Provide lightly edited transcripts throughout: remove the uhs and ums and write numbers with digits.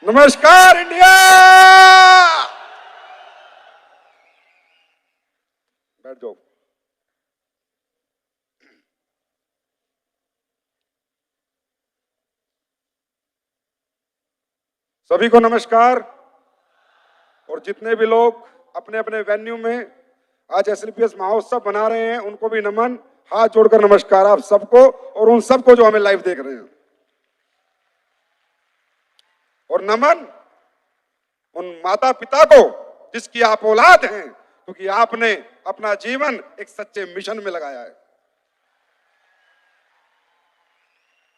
नमस्कार इंडिया। बैठ जाओ। सभी को नमस्कार। और जितने भी लोग अपने अपने वेन्यू में आज एसएलपीएस महोत्सव बना रहे हैं उनको भी नमन, हाथ जोड़कर नमस्कार आप सबको और उन सबको जो हमें लाइव देख रहे हैं। और नमन उन माता पिता को जिसकी आप औलाद हैं, क्योंकि आपने अपना जीवन एक सच्चे मिशन में लगाया है।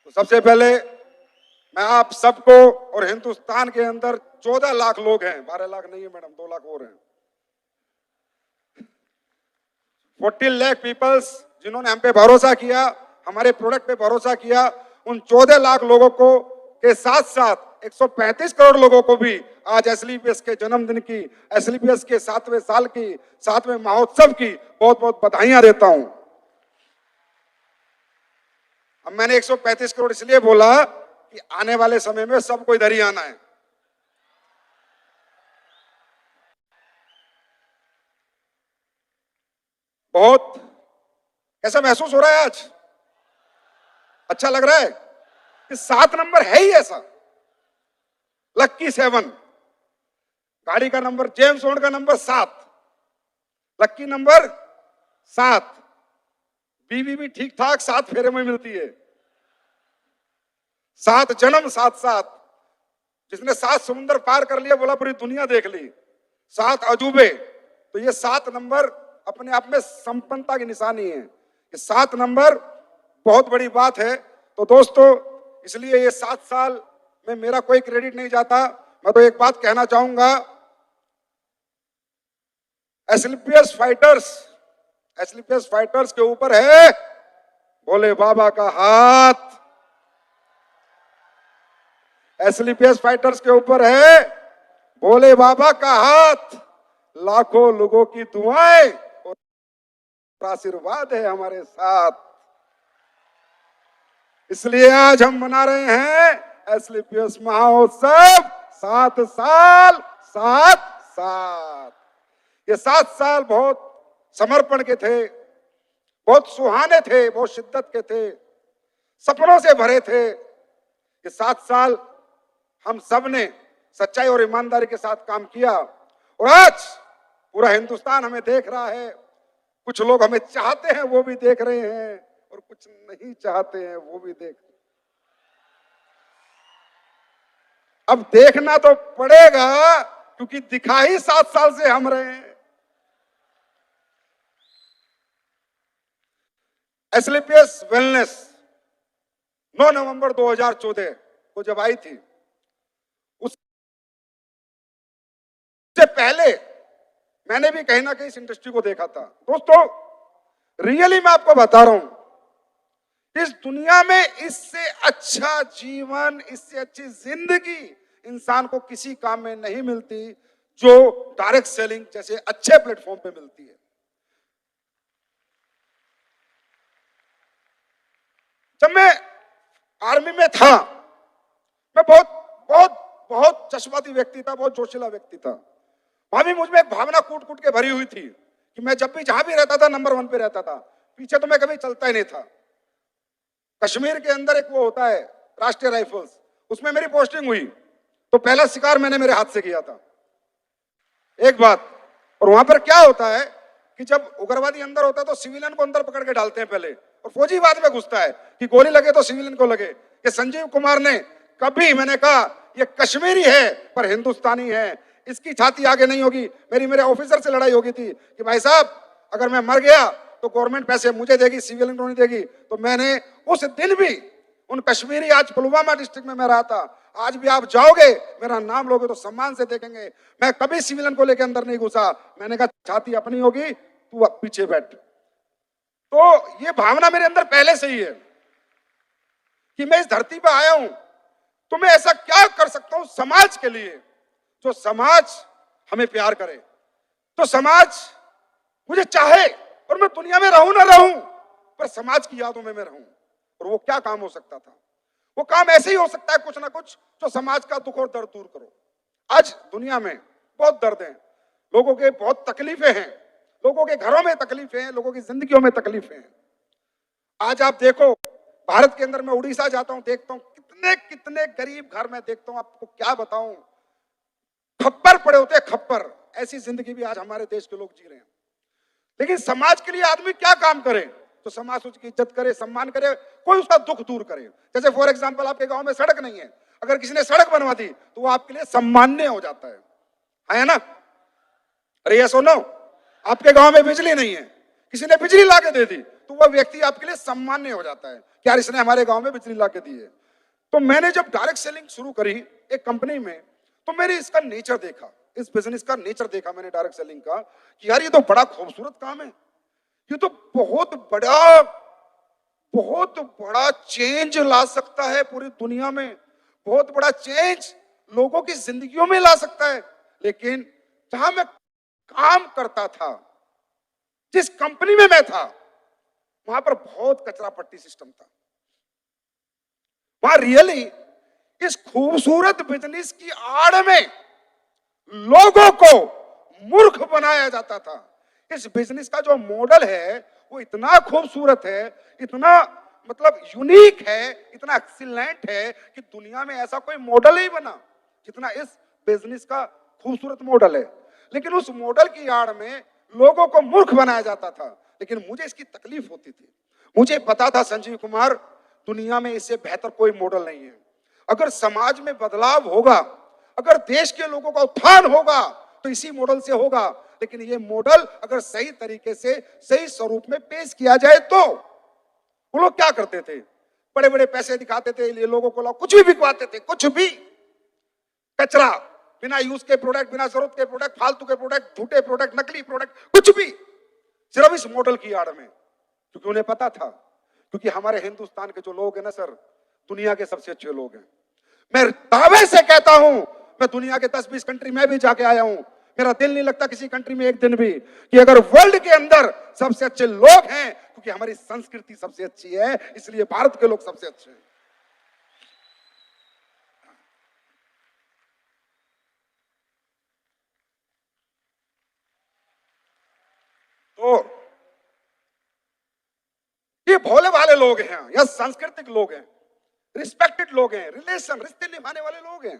तो सबसे पहले मैं आप सबको, और हिंदुस्तान के अंदर 14 लाख लोग हैं, 12 लाख नहीं है मैडम, 2 लाख और हैं, 14 लाख पीपल्स जिन्होंने हम पे भरोसा किया, हमारे प्रोडक्ट पे भरोसा किया, उन 14 लाख लोगों को के साथ साथ 135 करोड़ लोगों को भी आज एसएलपीएस के जन्मदिन की, एसएलपीएस के 7वें साल की, 7वें महोत्सव की बहुत बहुत बधाइयां देता हूं। अब मैंने 135 करोड़ इसलिए बोला कि आने वाले समय में सबको इधर ही आना है। बहुत कैसा महसूस हो रहा है आज? अच्छा लग रहा है कि 7 नंबर है ही ऐसा। लक्की 7, गाड़ी का नंबर, जेम्स बॉन्ड का नंबर 7, लक्की नंबर 7, बीवी भी ठीक ठाक 7 फेरे में मिलती है, 7 जन्म 7, जिसने 7 समुद्र पार कर लिया, बोला पूरी दुनिया देख ली, 7 अजूबे। तो ये 7 नंबर अपने आप में संपन्नता की निशानी है। ये 7 नंबर बहुत बड़ी बात है। तो दोस्तों, इसलिए ये 7 साल में मेरा कोई क्रेडिट नहीं जाता। मैं तो एक बात कहना चाहूंगा, एसएलपीएस फाइटर्स के ऊपर है भोले बाबा का हाथ। एसएलपीएस फाइटर्स के ऊपर है भोले बाबा का हाथ, लाखों लोगों की दुआएं और आशीर्वाद है हमारे साथ। इसलिए आज हम मना रहे हैं एसएलपीएस महोत्सव 7 साल 7। ये 7 साल बहुत समर्पण के थे, बहुत सुहाने थे, बहुत शिद्दत के थे, सपनों से भरे थे। ये 7 साल हम सब ने सच्चाई और ईमानदारी के साथ काम किया और आज पूरा हिंदुस्तान हमें देख रहा है। कुछ लोग हमें चाहते हैं, वो भी देख रहे हैं, और कुछ नहीं चाहते हैं, वो भी देख रहे हैं। अब देखना तो पड़ेगा, क्योंकि दिखा ही 7 साल से हम रहे हैं। एसएलपीएस वेलनेस 9 नवंबर 2014 को जब आई थी, उससे पहले मैंने भी कहीं ना कहीं इस इंडस्ट्री को देखा था। दोस्तों, रियली मैं आपको बता रहा हूं, इस दुनिया में इससे अच्छा जीवन, इससे अच्छी जिंदगी इंसान को किसी काम में नहीं मिलती जो डायरेक्ट सेलिंग जैसे अच्छे प्लेटफॉर्म पे मिलती है। जब मैं आर्मी में था, मैं बहुत बहुत बहुत जज्बाती व्यक्ति था, बहुत जोशीला व्यक्ति था। वहां भी मुझ में एक भावना कूट कूट के भरी हुई थी कि मैं जब भी जहां भी रहता था नंबर 1 पे रहता था, पीछे तो मैं कभी चलता ही नहीं था। कश्मीर के अंदर एक वो होता है राष्ट्रीय राइफल्स, उसमें मेरी पोस्टिंग हुई, तो पहला शिकार मैंने मेरे हाथ से किया था। एक बात, और वहां पर क्या होता है कि जब उग्रवादी अंदर होता है तो सिविलियन को अंदर पकड़ के डालते हैं पहले, और फौजी बाद में घुसता है कि गोली लगे तो सिविलियन को लगे। ये संजीव कुमार ने कभी, मैंने कहा ये कश्मीरी है पर हिंदुस्तानी है, इसकी छाती आगे नहीं होगी। मेरे ऑफिसर से लड़ाई होगी थी कि भाई साहब, अगर मैं मर गया तो गवर्नमेंट पैसे मुझे देगी, सिविलियन को नहीं देगी। तो मैंने उस दिन भी उन कश्मीरी, आज पुलवामा डिस्ट्रिक्ट में मैं रहा था, आज भी आप जाओगे मेरा नाम लोगे तो सम्मान से देखेंगे। मैं कभी सिविलियन को लेकर अंदर नहीं घुसा। मैंने कहा छाती अपनी होगी, तू पीछे बैठ। तो ये भावना मेरे अंदर पहले से ही है कि मैं इस धरती पर आया हूं तो मैं ऐसा क्या कर सकता हूं समाज के लिए, जो समाज हमें प्यार करे, तो समाज मुझे चाहे, और मैं दुनिया में रहूं ना रहूं पर समाज की यादों में मैं रहूं। और वो क्या काम हो सकता था? वो काम ऐसे ही हो सकता है कुछ ना कुछ जो समाज का दुख और दर्द दूर करो। आज दुनिया में बहुत दर्द है, लोगों के बहुत तकलीफें हैं, लोगों के घरों में तकलीफें हैं, लोगों की जिंदगियों में तकलीफें हैं। आज आप देखो, भारत के अंदर मैं उड़ीसा जाता हूं, देखता हूं कितने कितने गरीब घर में देखता हूं, आपको क्या बताऊं, खप्पर पड़े होते हैं, खप्पर। ऐसी जिंदगी भी आज हमारे देश के लोग जी रहे हैं। लेकिन समाज के लिए आदमी क्या काम करे तो समाज उसकी इज्जत करे, सम्मान करे, कोई उसका दुख दूर करे। जैसे फॉर एग्जांपल आपके गांव में सड़क नहीं है, अगर किसी ने सड़क बनवा दी तो वो आपके लिए सम्मान्य हो जाता है ना? अरे ये सुनो, आपके गांव में बिजली नहीं है, किसी ने बिजली लाके दे दी तो वह व्यक्ति आपके लिए सम्मान्य हो जाता है कि यार इसने हमारे गांव में बिजली लाके दी है। तो मैंने जब डायरेक्ट सेलिंग शुरू करी एक कंपनी में, तो मैंने इसका नेचर देखा, इस बिजनेस का नेचर देखा मैंने डायरेक्ट सेलिंग का, कि यार ये तो बड़ा खूबसूरत काम है, ये तो बहुत बड़ा चेंज ला सकता है पूरी दुनिया में, बहुत बड़ा चेंज लोगों की जिंदगियों में ला सकता है। लेकिन जहां मैं काम करता था, जिस कंपनी में मैं था, वहां पर बहुत कचरा पट्टी सिस्टम था। वहां रियली इस खूबसूरत बिजनेस की आड़ में लोगों को मूर्ख बनाया जाता था। इस बिजनेस का जो मॉडल है वो इतना खूबसूरत है, इतना मतलब यूनिक है, इतना एक्सीलेंट है कि दुनिया में ऐसा कोई मॉडल नहीं बना जितना इस बिजनेस का खूबसूरत मॉडल है। लेकिन उस मॉडल की आड़ में लोगों को मूर्ख बनाया जाता था। लेकिन मुझे इसकी तकलीफ होती थी, मुझे पता था संजीव कुमार, दुनिया में इससे बेहतर कोई मॉडल नहीं है। अगर समाज में बदलाव होगा, अगर देश के लोगों का उत्थान होगा तो इसी मॉडल से होगा। लेकिन ये मॉडल अगर सही तरीके से सही स्वरूप में पेश किया जाए तो वो लोग क्या करते थे, बड़े बड़े पैसे दिखाते थे, ये लोगों को कुछ भी बिकवाते थे, कुछ भी कचरा, बिना यूज के प्रोडक्ट, बिना जरूरत के प्रोडक्ट, फालतू के प्रोडक्ट, झूठे प्रोडक्ट, नकली प्रोडक्ट, कुछ भी, सिर्फ इस मॉडल की आड़ में। क्योंकि उन्हें पता था, क्योंकि हमारे हिंदुस्तान के जो लोग हैं ना सर, दुनिया के सबसे अच्छे लोग हैं। मैं दावे से कहता हूं, मैं दुनिया के 10-20 कंट्री में भी जाके आया हूं, मेरा दिल नहीं लगता किसी कंट्री में एक दिन भी कि अगर वर्ल्ड के अंदर सबसे अच्छे लोग हैं, क्योंकि हमारी संस्कृति सबसे अच्छी है, इसलिए भारत के लोग सबसे अच्छे हैं। तो ये भोले भाले लोग हैं, या सांस्कृतिक लोग हैं, रिस्पेक्टेड लोग हैं, रिलेशन, रिश्ते निभाने वाले लोग हैं।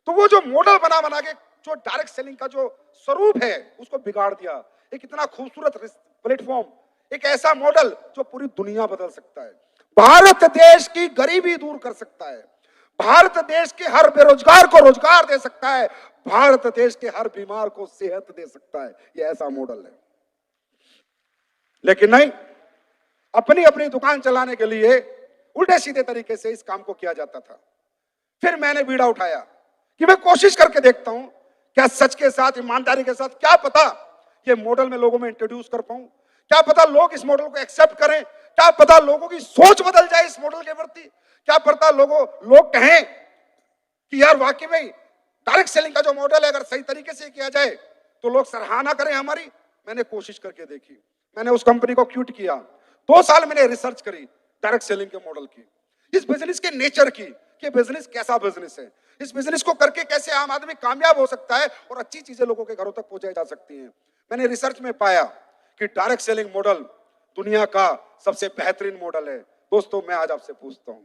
तो वो जो मॉडल बना बना के जो डायरेक्ट सेलिंग का जो स्वरूप है उसको बिगाड़ दिया। एक इतना खूबसूरत प्लेटफॉर्म, एक ऐसा मॉडल जो पूरी दुनिया बदल सकता है, भारत देश की गरीबी दूर कर सकता है, भारत देश के हर बेरोजगार को रोजगार दे सकता है, भारत देश के हर बीमार को सेहत दे सकता है। ये ऐसा मॉडल है। लेकिन नहीं, अपनी अपनी दुकान चलाने के लिए उल्टे सीधे तरीके से इस काम को किया जाता था। फिर मैंने बीड़ा उठाया कि मैं कोशिश करके देखता हूं, क्या सच के साथ, ईमानदारी के साथ, क्या पता ये मॉडल में लोगों में इंट्रोड्यूस कर पाऊं, क्या पता लोग इस मॉडल को एक्सेप्ट करें, क्या पता लोगों की सोच बदल जाए इस मॉडल के प्रति, क्या पता लोग कहें कि यार वाकई में डायरेक्ट सेलिंग का जो मॉडल है अगर सही तरीके से किया जाए तो लोग सराहना करें हमारी। मैंने कोशिश करके देखी, मैंने उस कंपनी को क्यूट किया, 2 साल मैंने रिसर्च करी डायरेक्ट सेलिंग के मॉडल की, इस बिजनेस के नेचर की, कि बिजनेस कैसा बिजनेस है, इस बिजनेस को करके कैसे आम आदमी कामयाब हो सकता है और अच्छी चीजें लोगों के घरों तक पहुंचाई जा सकती हैं। मैंने रिसर्च में पाया कि डायरेक्ट सेलिंग मॉडल दुनिया का सबसे बेहतरीन मॉडल है। दोस्तों, मैं आज आपसे पूछता हूं,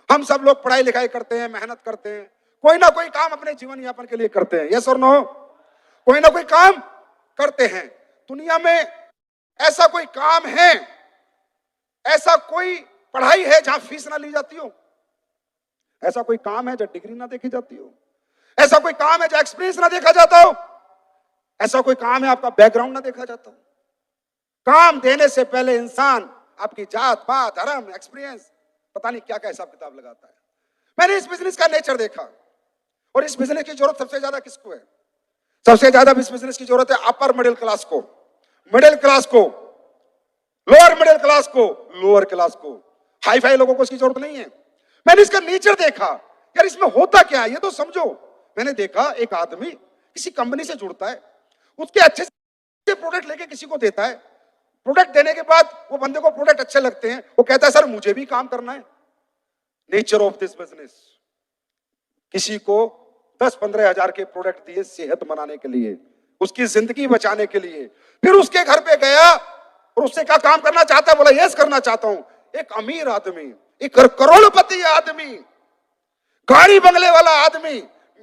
हम सब लोग पढ़ाई लिखाई करते हैं, मेहनत करते हैं, कोई ना कोई काम अपने जीवन यापन के लिए करते हैं, यस और नो? कोई ना कोई काम करते हैं। दुनिया में ऐसा कोई काम है, ऐसा कोई पढ़ाई है जहां फीस ना ली जाती हो? ऐसा कोई काम है जहां डिग्री ना देखी जाती हो? ऐसा कोई काम है जहां एक्सपीरियंस ना देखा जाता हो? ऐसा कोई काम है आपका बैकग्राउंड ना देखा जाता हो? काम देने से पहले इंसान आपकी जात पात, धर्म, एक्सपीरियंस, पता नहीं क्या क्या हिसाब किताब लगाता है। मैंने इस बिजनेस का नेचर देखा, और इस बिजनेस की जरूरत सबसे ज्यादा किसको है? सबसे ज्यादा इस बिजनेस की जरूरत है अपर मिडिल क्लास को, मिडिल क्लास को, लोअर मिडिल क्लास को, लोअर क्लास को, हाई फाई लोगों को इसकी जरूरत नहीं है। मैंने इसका नेचर देखा, यार इसमें होता क्या है ये तो समझो। मैंने देखा एक आदमी किसी कंपनी से जुड़ता है, उसके अच्छे से प्रोडक्ट लेके किसी को देता है, प्रोडक्ट देने के बाद वो बंदे को प्रोडक्ट अच्छे लगते हैं, वो कहता है सर मुझे भी काम करना है, नेचर ऑफ दिस बिजनेस। किसी को 10-15 हजार के प्रोडक्ट दिए सेहत बनाने के लिए, उसकी जिंदगी बचाने के लिए, फिर उसके घर पे गया और उससे क्या काम करना चाहता है, बोला यस करना चाहता हूं। एक अमीर आदमी, एक करोड़पति आदमी, गाड़ी बंगले वाला आदमी,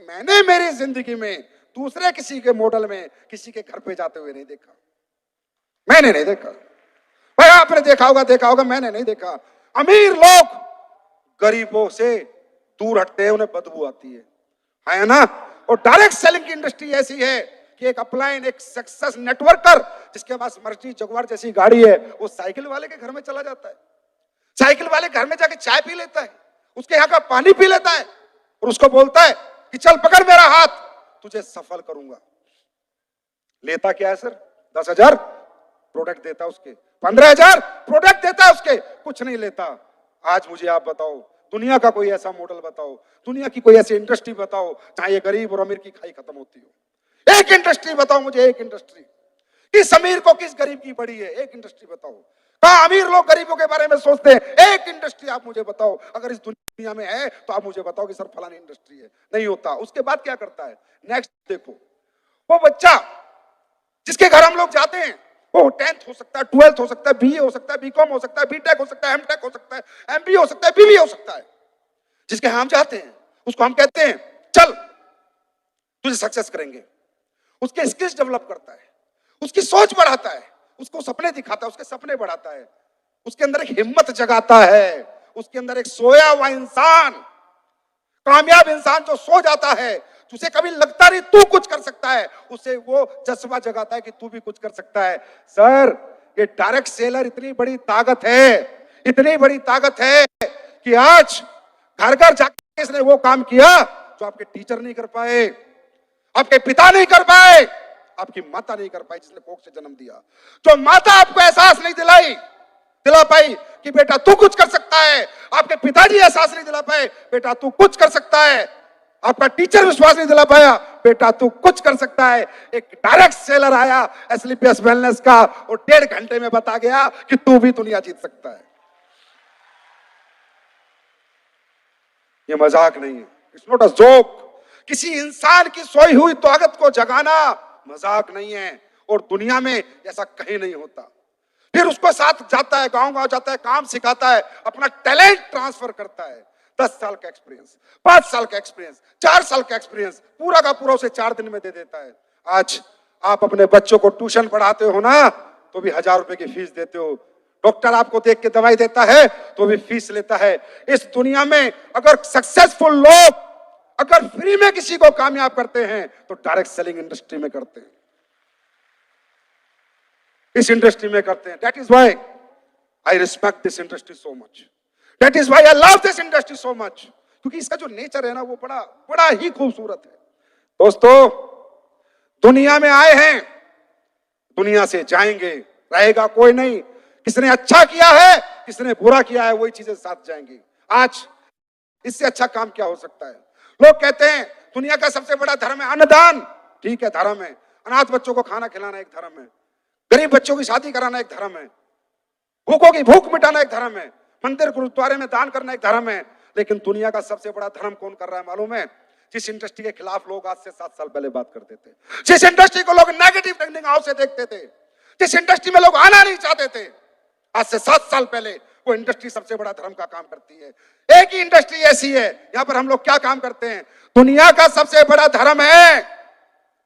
मैंने मेरी जिंदगी में दूसरे किसी के मॉडल में किसी के घर पे जाते हुए नहीं देखा। मैंने नहीं देखा भाई, आपने देखा होगा, मैंने नहीं देखा। अमीर लोग गरीबों से दूर हटते हैं, उन्हें बदबू आती है ना। और डायरेक्ट सेलिंग की इंडस्ट्री ऐसी है कि एक अपलाइन, एक सक्सेस नेटवर्कर जिसके पास मर्जी जगुआर जैसी गाड़ी है, वो साइकिल वाले के घर में चला जाता है, साइकिल वाले घर में जाके चाय पी लेता है, उसके यहाँ का पानी पी लेता है और उसको बोलता है कि चल पकड़ मेरा हाथ, तुझे सफल करूंगा। लेता क्या है सर? 10,000 प्रोडक्ट देता उसके, 15,000 प्रोडक्ट देता उसके, कुछ नहीं लेता। आज मुझे आप बताओ, दुनिया का कोई ऐसा मॉडल बताओ, दुनिया की कोई ऐसी इंडस्ट्री बताओ जहां ये गरीब और अमीर की खाई खत्म होती हो। एक इंडस्ट्री बताओ मुझे, एक इंडस्ट्री। किस अमीर को किस गरीब की पड़ी है, एक इंडस्ट्री बताओ। कहां अमीर लोग गरीबों के बारे में सोचते हैं, एक इंडस्ट्री आप मुझे बताओ। अगर इस दुनिया में है तो आप मुझे बताओ कि सर फलानी इंडस्ट्री है। नहीं होता। उसके बाद क्या करता है? नेक्स्ट देखो, वो बच्चा जिसके घर हम लोग जाते हैं, वो 10th हो सकता है, 12th हो सकता है, बीए हो सकता है, बीकॉम हो सकता है, बीटेक हो सकता है, एमटेक हो सकता है, एमबीए हो सकता है, बीबीए हो सकता है। जिसके हम जाते हैं उसको हम कहते हैं चल तुझे सक्सेस करेंगे। उसके स्किल्स डेवलप करता है, उसकी सोच बढ़ाता है, उसको सपने दिखाता है, उसके सपने बढ़ाता है, उसके अंदर एक हिम्मत जगाता है, उसके अंदर एक सोया हुआ इंसान, कामयाब इंसान जो सो जाता है, तुझे कभी लगता नहीं तू कुछ कर सकता है, उसे वो जज्बा जगाता है कि तू भी कुछ कर सकता है। सर ये डायरेक्ट सेलर इतनी बड़ी ताकत है, इतनी बड़ी ताकत है कि आज घर घर जाके इसने वो काम किया जो आपके टीचर नहीं कर पाए, आपके पिता नहीं कर पाए, आपकी माता नहीं कर पाई जिसने कोख से जन्म दिया। जो माता आपको एहसास नहीं दिला पाई कि बेटा तू कुछ कर सकता है, आपके पिताजी एहसास नहीं दिला पाए बेटा तू कुछ कर सकता है, आपका टीचर विश्वास नहीं दिला पाया बेटा तू कुछ कर सकता है। एक डायरेक्ट सेलर आया एसलीपीएस वेलनेस का और 1.5 घंटे में बता गया कि तू भी दुनिया जीत सकता है। ये मजाक नहीं है, इट्स नॉट अ जोक। किसी इंसान की सोई हुई ताकत को जगाना मजाक नहीं है, और दुनिया में ऐसा कहीं नहीं होता। फिर उसको साथ जाता है, गांव जाता है, काम सिखाता है, अपना टैलेंट ट्रांसफर करता है। 10 साल का एक्सपीरियंस, 5 साल का एक्सपीरियंस, 4 साल का एक्सपीरियंस पूरा का पूरा उसे 4 दिन में दे देता है। आज आप अपने बच्चों को ट्यूशन पढ़ाते हो ना, तो भी 1,000 रुपए की फीस देते हो। डॉक्टर आपको देख के दवाई देता है तो भी फीस लेता है। इस दुनिया में अगर सक्सेसफुल लोग अगर फ्री में किसी को कामयाब करते हैं तो डायरेक्ट सेलिंग इंडस्ट्री में करते हैं, इस इंडस्ट्री में करते हैं। That is why I respect this industry so much, that is why I love this industry so much, क्योंकि इसका जो नेचर है ना वो बड़ा ही खूबसूरत है। दोस्तों दुनिया में आए हैं, दुनिया से जाएंगे, रहेगा कोई नहीं। किसने अच्छा किया है, किसने बुरा किया है, वही चीजें साथ जाएंगी। आज इससे अच्छा काम क्या हो सकता है? लोग कहते हैं दुनिया का सबसे बड़ा धर्म है अन्नदान। ठीक है, धर्म है। अनाथ बच्चों को खाना खिलाना एक धर्म है, गरीब बच्चों की शादी कराना एक धर्म है, भूखों की भूख मिटाना एक धर्म है, मंदिर गुरुद्वारे में दान करना एक धर्म है। लेकिन दुनिया का सबसे बड़ा धर्म कौन कर रहा है मालूम है? जिस इंडस्ट्री के खिलाफ लोग आज से 7 साल पहले बात करते थे, जिस इंडस्ट्री को लोग नेगेटिव टेक्निक से देखते थे, जिस इंडस्ट्री में लोग आना नहीं चाहते थे, आज से 7 साल पहले वो इंडस्ट्री सबसे बड़ा धर्म का काम करती है। एक ही इंडस्ट्री ऐसी है, यहां पर हम लोग क्या काम करते हैं? दुनिया का सबसे बड़ा धर्म है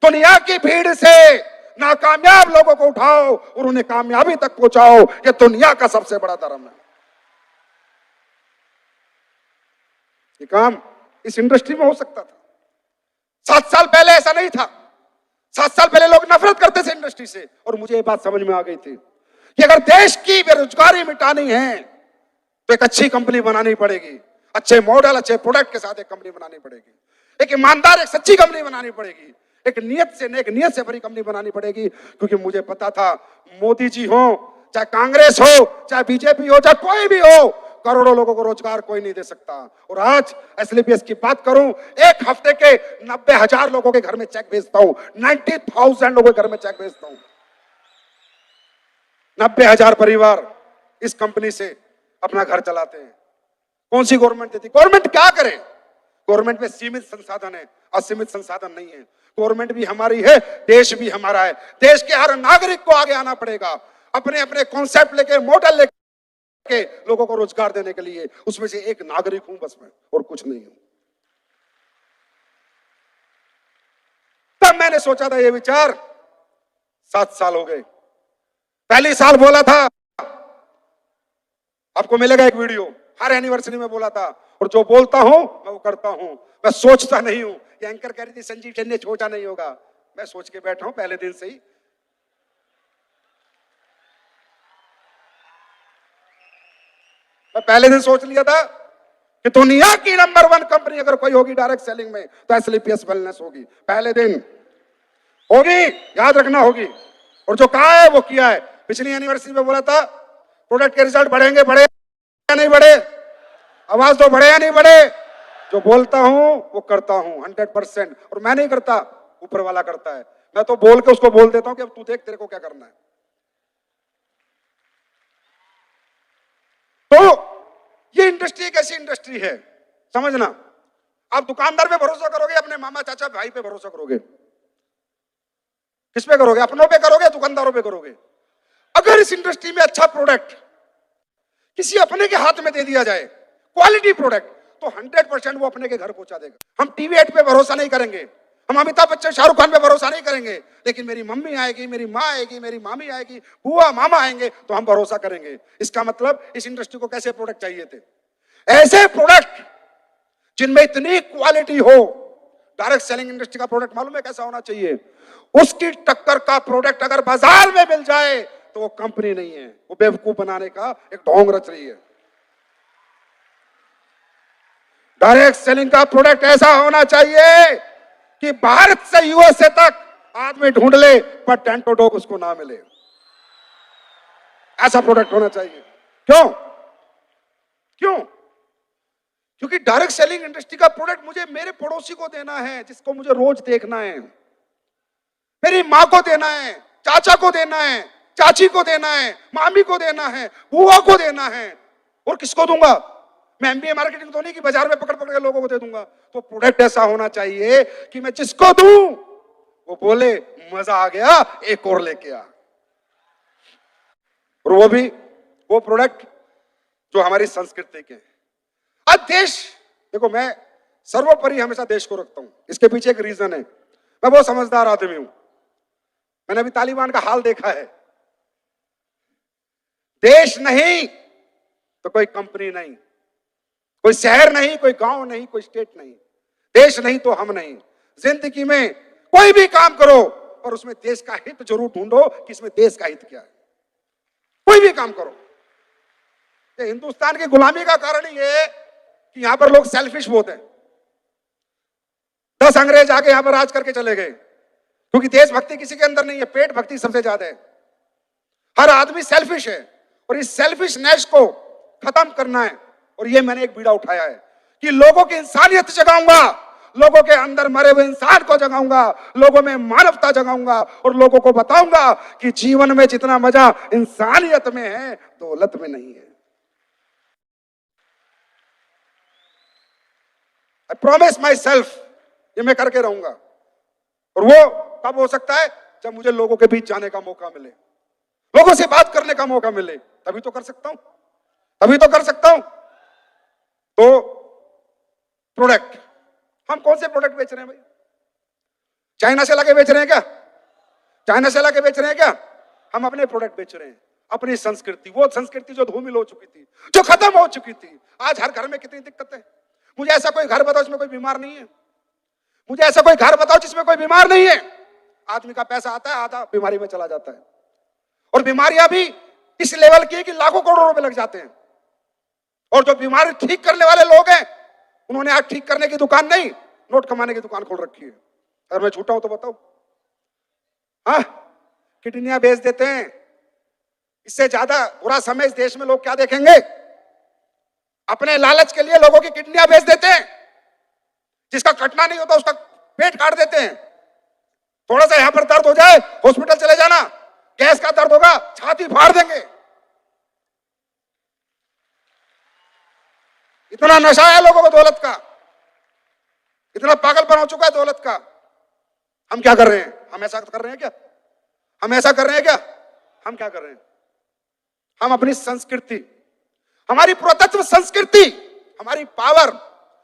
दुनिया की भीड़ से नाकामयाब लोगों को उठाओ और उन्हें कामयाबी तक पहुंचाओ। ये दुनिया का सबसे बड़ा धर्म है। ये काम इस इंडस्ट्री में हो सकता था। 7 साल पहले ऐसा नहीं था। 7 साल पहले लोग नफरत करते थे इंडस्ट्री से, और मुझे ये बात समझ में आ गई थी कि अगर देश की बेरोजगारी मिटानी है तो एक अच्छी कंपनी बनानी पड़ेगी, अच्छे मॉडल, अच्छे प्रोडक्ट के साथ एक कंपनी बनानी पड़ेगी, एक ईमानदार, एक सच्ची कंपनी बनानी पड़ेगी, एक नियत से भरी कंपनी बनानी पड़ेगी। क्योंकि मुझे पता था मोदी जी हो, चाहे कांग्रेस हो, चाहे बीजेपी हो, चाहे कोई भी हो, करोड़ों लोगों को रोजगार कोई नहीं दे सकता। और आज एसलीपीएस की बात करूं, एक हफ्ते के 90,000 लोगों के घर में चेक भेजता हूं, 90,000 लोगों के घर में चेक भेजता हूं। 90,000 परिवार इस कंपनी से अपना घर चलाते हैं। कौन सी गवर्नमेंट देती? गवर्नमेंट क्या करे? गवर्नमेंट में सीमित संसाधन है, असीमित संसाधन नहीं है। गवर्नमेंट भी हमारी है, देश भी हमारा है। देश के हर नागरिक को आगे आना पड़ेगा, अपने अपने कॉन्सेप्ट लेके, मॉडल लेके लोगों को रोजगार देने के लिए। उसमें से एक नागरिक हूं बस मैं, और कुछ नहीं हूं। तब मैंने सोचा था ये विचार, 7 साल हो गए। पहली साल बोला था, आपको मिलेगा एक वीडियो, हर एनिवर्सरी में बोला था, और जो बोलता हूं मैं वो करता हूं। मैं सोचता नहीं हूं। ये एंकर कह रही थी संजीव सेन ने सोचा नहीं होगा, मैं सोच के बैठा हूं पहले दिन से ही। मैं पहले दिन सोच लिया था कि दुनिया की नंबर 1 कंपनी अगर कोई होगी डायरेक्ट सेलिंग में तो एसलीपीएस वेलनेस होगी। पहले दिन होगी, याद रखना होगी। और जो कहा है वो किया है। पिछली एनिवर्सरी में बोला था प्रोडक्ट के रिजल्ट बढ़ेंगे, बढ़े या नहीं बढ़े? आवाज तो बढ़े या नहीं बढ़े? जो बोलता हूं वो करता हूं 100%। और मैं नहीं करता, ऊपर वाला करता है। मैं तो बोल के उसको बोल देता हूं कि अब तू देख तेरे को क्या करना है। तो ये इंडस्ट्री एक ऐसी इंडस्ट्री है, समझना। आप दुकानदार पे भरोसा करोगे, अपने मामा चाचा भाई पे भरोसा करोगे? किस पे करोगे? अपनों पे करोगे, दुकानदारों पे करोगे? अगर इस इंडस्ट्री में अच्छा प्रोडक्ट किसी अपने के हाथ में दे दिया जाए, क्वालिटी प्रोडक्ट, तो 100% वो अपने के घर पहुंचा देगा। हम टीवी एड पे भरोसा नहीं करेंगे, हम अमिताभ बच्चन शाहरुख खान पे भरोसा नहीं करेंगे, लेकिन मेरी मम्मी आएगी, मेरी माँ आएगी, मेरी मामी आएगी, बुआ मामा आएंगे तो हम भरोसा करेंगे। इसका मतलब इस इंडस्ट्री को कैसे प्रोडक्ट चाहिए थे? ऐसे प्रोडक्ट जिनमें इतनी क्वालिटी हो। डायरेक्ट सेलिंग इंडस्ट्री का प्रोडक्ट मालूम है कैसा होना चाहिए? उसकी टक्कर का प्रोडक्ट अगर बाजार में मिल जाए तो वो कंपनी नहीं है, वो बेवकूफ बनाने का एक ढोंग रच रही है। डायरेक्ट सेलिंग का प्रोडक्ट ऐसा होना चाहिए कि भारत से यूएसए तक आदमी ढूंढ ले पर टेंटोडोग उसको ना मिले। ऐसा प्रोडक्ट होना चाहिए। क्यों? क्यों? क्योंकि डायरेक्ट सेलिंग इंडस्ट्री का प्रोडक्ट मुझे मेरे पड़ोसी को देना है, जिसको मुझे रोज देखना है। मेरी माँ को देना है, चाचा को देना है, चाची को देना है, मामी को देना है, बुआ को देना है। और किसको दूंगा? मैं एमबीए मार्केटिंग तो नहीं कि बाजार में पकड़ पकड़ के लोगों को दे दूंगा। तो प्रोडक्ट ऐसा होना चाहिए कि मैं जिसको दूं वो बोले मजा आ गया, एक और लेके आ। और वो भी वो प्रोडक्ट जो हमारी संस्कृति के। आज देश, देखो मैं सर्वोपरि हमेशा देश को रखता हूं। इसके पीछे एक रीजन है, मैं बहुत समझदार आदमी हूं। मैंने अभी तालिबान का हाल देखा है। देश नहीं तो कोई कंपनी नहीं, कोई शहर नहीं, कोई गांव नहीं, कोई स्टेट नहीं। देश नहीं तो हम नहीं। जिंदगी में कोई भी काम करो और उसमें देश का हित जरूर ढूंढो कि इसमें देश का हित क्या है। कोई भी काम करो। ये हिंदुस्तान की गुलामी का कारण ये है कि यहां पर लोग सेल्फिश बहुत हैं। 10 अंग्रेज आके यहां पर राज करके चले गए, क्योंकि देशभक्ति किसी के अंदर नहीं है, पेट भक्ति सबसे ज्यादा है। हर आदमी सेल्फिश है और इस सेल्फिशनेस को खत्म करना है। और ये मैंने एक बीड़ा उठाया है कि लोगों की इंसानियत जगाऊंगा, लोगों के अंदर मरे हुए इंसान को जगाऊंगा, लोगों में मानवता जगाऊंगा और लोगों को बताऊंगा कि जीवन में जितना मजा इंसानियत में है, दौलत में नहीं है। आई प्रॉमिस माई सेल्फ, ये मैं करके रहूंगा। और वो कब हो सकता है? जब मुझे लोगों के बीच जाने का मौका मिले, लोगों से बात करने का मौका मिले, तभी तो कर सकता हूं, तभी तो कर सकता हूं। तो प्रोडक्ट, हम कौन से प्रोडक्ट बेच रहे हैं भाई? चाइना से लाके बेच रहे हैं क्या? चाइना से लाके बेच रहे हैं क्या? हम अपने प्रोडक्ट बेच रहे हैं, अपनी संस्कृति, वो संस्कृति जो धूमिल हो चुकी थी, जो खत्म हो चुकी थी। आज हर घर में कितनी दिक्कत है। मुझे ऐसा कोई घर बताओ जिसमें कोई बीमार नहीं है। मुझे ऐसा कोई घर बताओ जिसमें कोई बीमार नहीं है। आदमी का पैसा आता है, आधा बीमारी में चला जाता है। और बीमारियां भी इस लेवल की कि लाखों करोड़ों रुपए लग जाते हैं। और जो बीमारी ठीक करने वाले लोग हैं, उन्होंने आज ठीक करने की दुकान नहीं, नोट कमाने की दुकान खोल रखी है। अगर मैं झूठा हूं तो बताओ। हाँ, किडनियां बेच देते हैं। इससे ज्यादा बुरा समय इस देश में लोग क्या देखेंगे? अपने लालच के लिए लोगों की किडनियां बेच देते हैं। जिसका कटना नहीं होता उसका पेट काट देते हैं। थोड़ा सा यहां पर दर्द हो जाए, हॉस्पिटल चले जाना, गैस का दर्द होगा, छाती फाड़ देंगे। इतना नशा है लोगों को दौलत का, इतना पागलपन हो चुका है दौलत का। हम क्या कर रहे हैं? हम ऐसा कर रहे हैं क्या? हम ऐसा कर रहे हैं क्या? हम क्या कर रहे हैं? हम अपनी संस्कृति, हमारी पुरातत्व संस्कृति, हमारी पावर,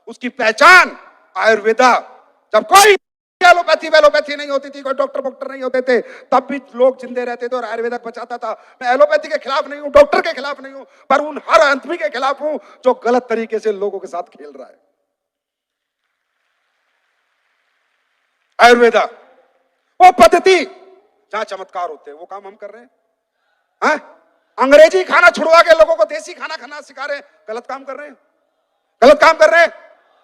उसकी पहचान आयुर्वेदा। जब कोई एलोपैथी वेलोपैथी नहीं होती थी, कोई डॉक्टर नहीं होते थे, तब भी लोग जिंदे रहते थे और आयुर्वेदा बचाता था। मैं एलोपैथी के खिलाफ नहीं हूं, डॉक्टर के खिलाफ नहीं हूं, पर उन हर आदमी के खिलाफ हूं जो गलत तरीके से लोगों के साथ खेल रहा है। आयुर्वेदा वो पद्धति जहां चमत्कार होते हैं, वो काम हम कर रहे हैं। हाँ? अंग्रेजी खाना छुड़वा के लोगों को देसी खाना खाना सिखा रहे हैं। गलत काम कर रहे हैं, गलत काम कर रहे हैं।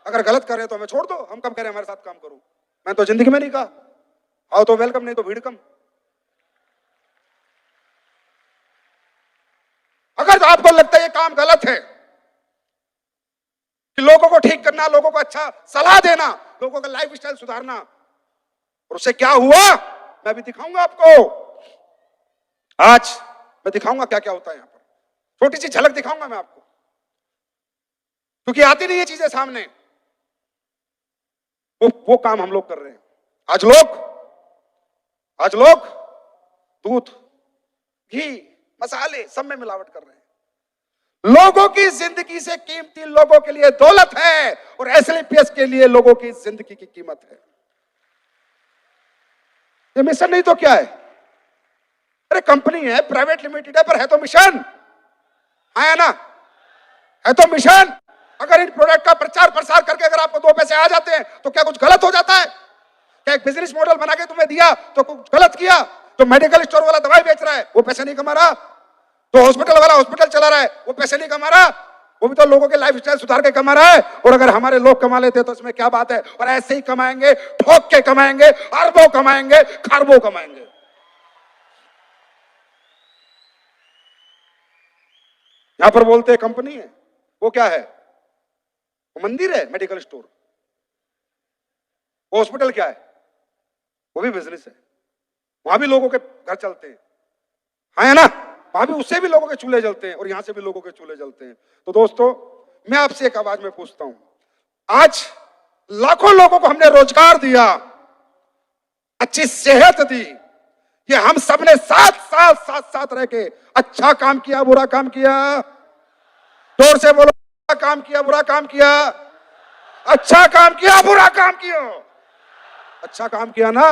अगर गलत कर रहे हैं तो हमें छोड़ दो, हम कब कह रहे हैं हमारे साथ काम करो। मैं तो जिंदगी में नहीं कहा आओ तो वेलकम, नहीं तो भीड़ कम। अगर तो आपको लगता है ये काम गलत है कि लोगों को ठीक करना, लोगों को अच्छा सलाह देना, लोगों का लाइफ स्टाइल सुधारना, और उससे क्या हुआ मैं भी दिखाऊंगा आपको। आज मैं दिखाऊंगा क्या क्या होता है यहां पर, छोटी सी झलक दिखाऊंगा मैं आपको, क्योंकि आती नहीं ये चीजें सामने। वो काम हम लोग कर रहे हैं। आज लोग दूध, घी, मसाले सब में मिलावट कर रहे हैं। लोगों की जिंदगी से कीमती लोगों के लिए दौलत है और एसएलपीएस के लिए लोगों की जिंदगी की कीमत है। ये मिशन नहीं तो क्या है? अरे कंपनी है, प्राइवेट लिमिटेड है, पर है तो मिशन, है ना? है तो मिशन। अगर इन प्रोडक्ट का प्रचार प्रसार करके अगर आपको 2 पैसे आ जाते हैं तो क्या कुछ गलत हो जाता है? क्या एक बिजनेस मॉडल बना के तुम्हें दिया तो कुछ गलत किया? तो मेडिकल स्टोर वाला दवाई बेच रहा है वो पैसे नहीं कमा रहा, तो हॉस्पिटल वाला हॉस्पिटल चला रहा है वो पैसे नहीं कमा रहा, वो भी तो लोगों के लाइफ स्टाइल सुधार के कमा रहा है। और अगर हमारे लोग कमा लेते तो इसमें क्या बात है? और ऐसे ही कमाएंगे, ठोक के कमाएंगे, अरबों कमाएंगे, खरबों कमाएंगे। यहां पर बोलते हैं कंपनी है, वो क्या है? वो मंदिर है, मेडिकल स्टोर। वो हॉस्पिटल क्या है? वो भी बिजनेस है। वहां भी लोगों के घर चलते हैं, है ना? वहां भी उससे भी लोगों के चूल्हे जलते हैं और यहां से भी लोगों के चूल्हे जलते हैं। तो दोस्तों मैं आपसे एक आवाज में पूछता हूं, आज लाखों लोगों को हमने रोजगार दिया, अच्छी सेहत दी, ये हम सब ने साथ रह के अच्छा काम किया, बुरा काम किया? जोर से बोलो, अच्छा काम किया, बुरा काम किया? अच्छा काम किया, बुरा काम किया? अच्छा काम किया ना?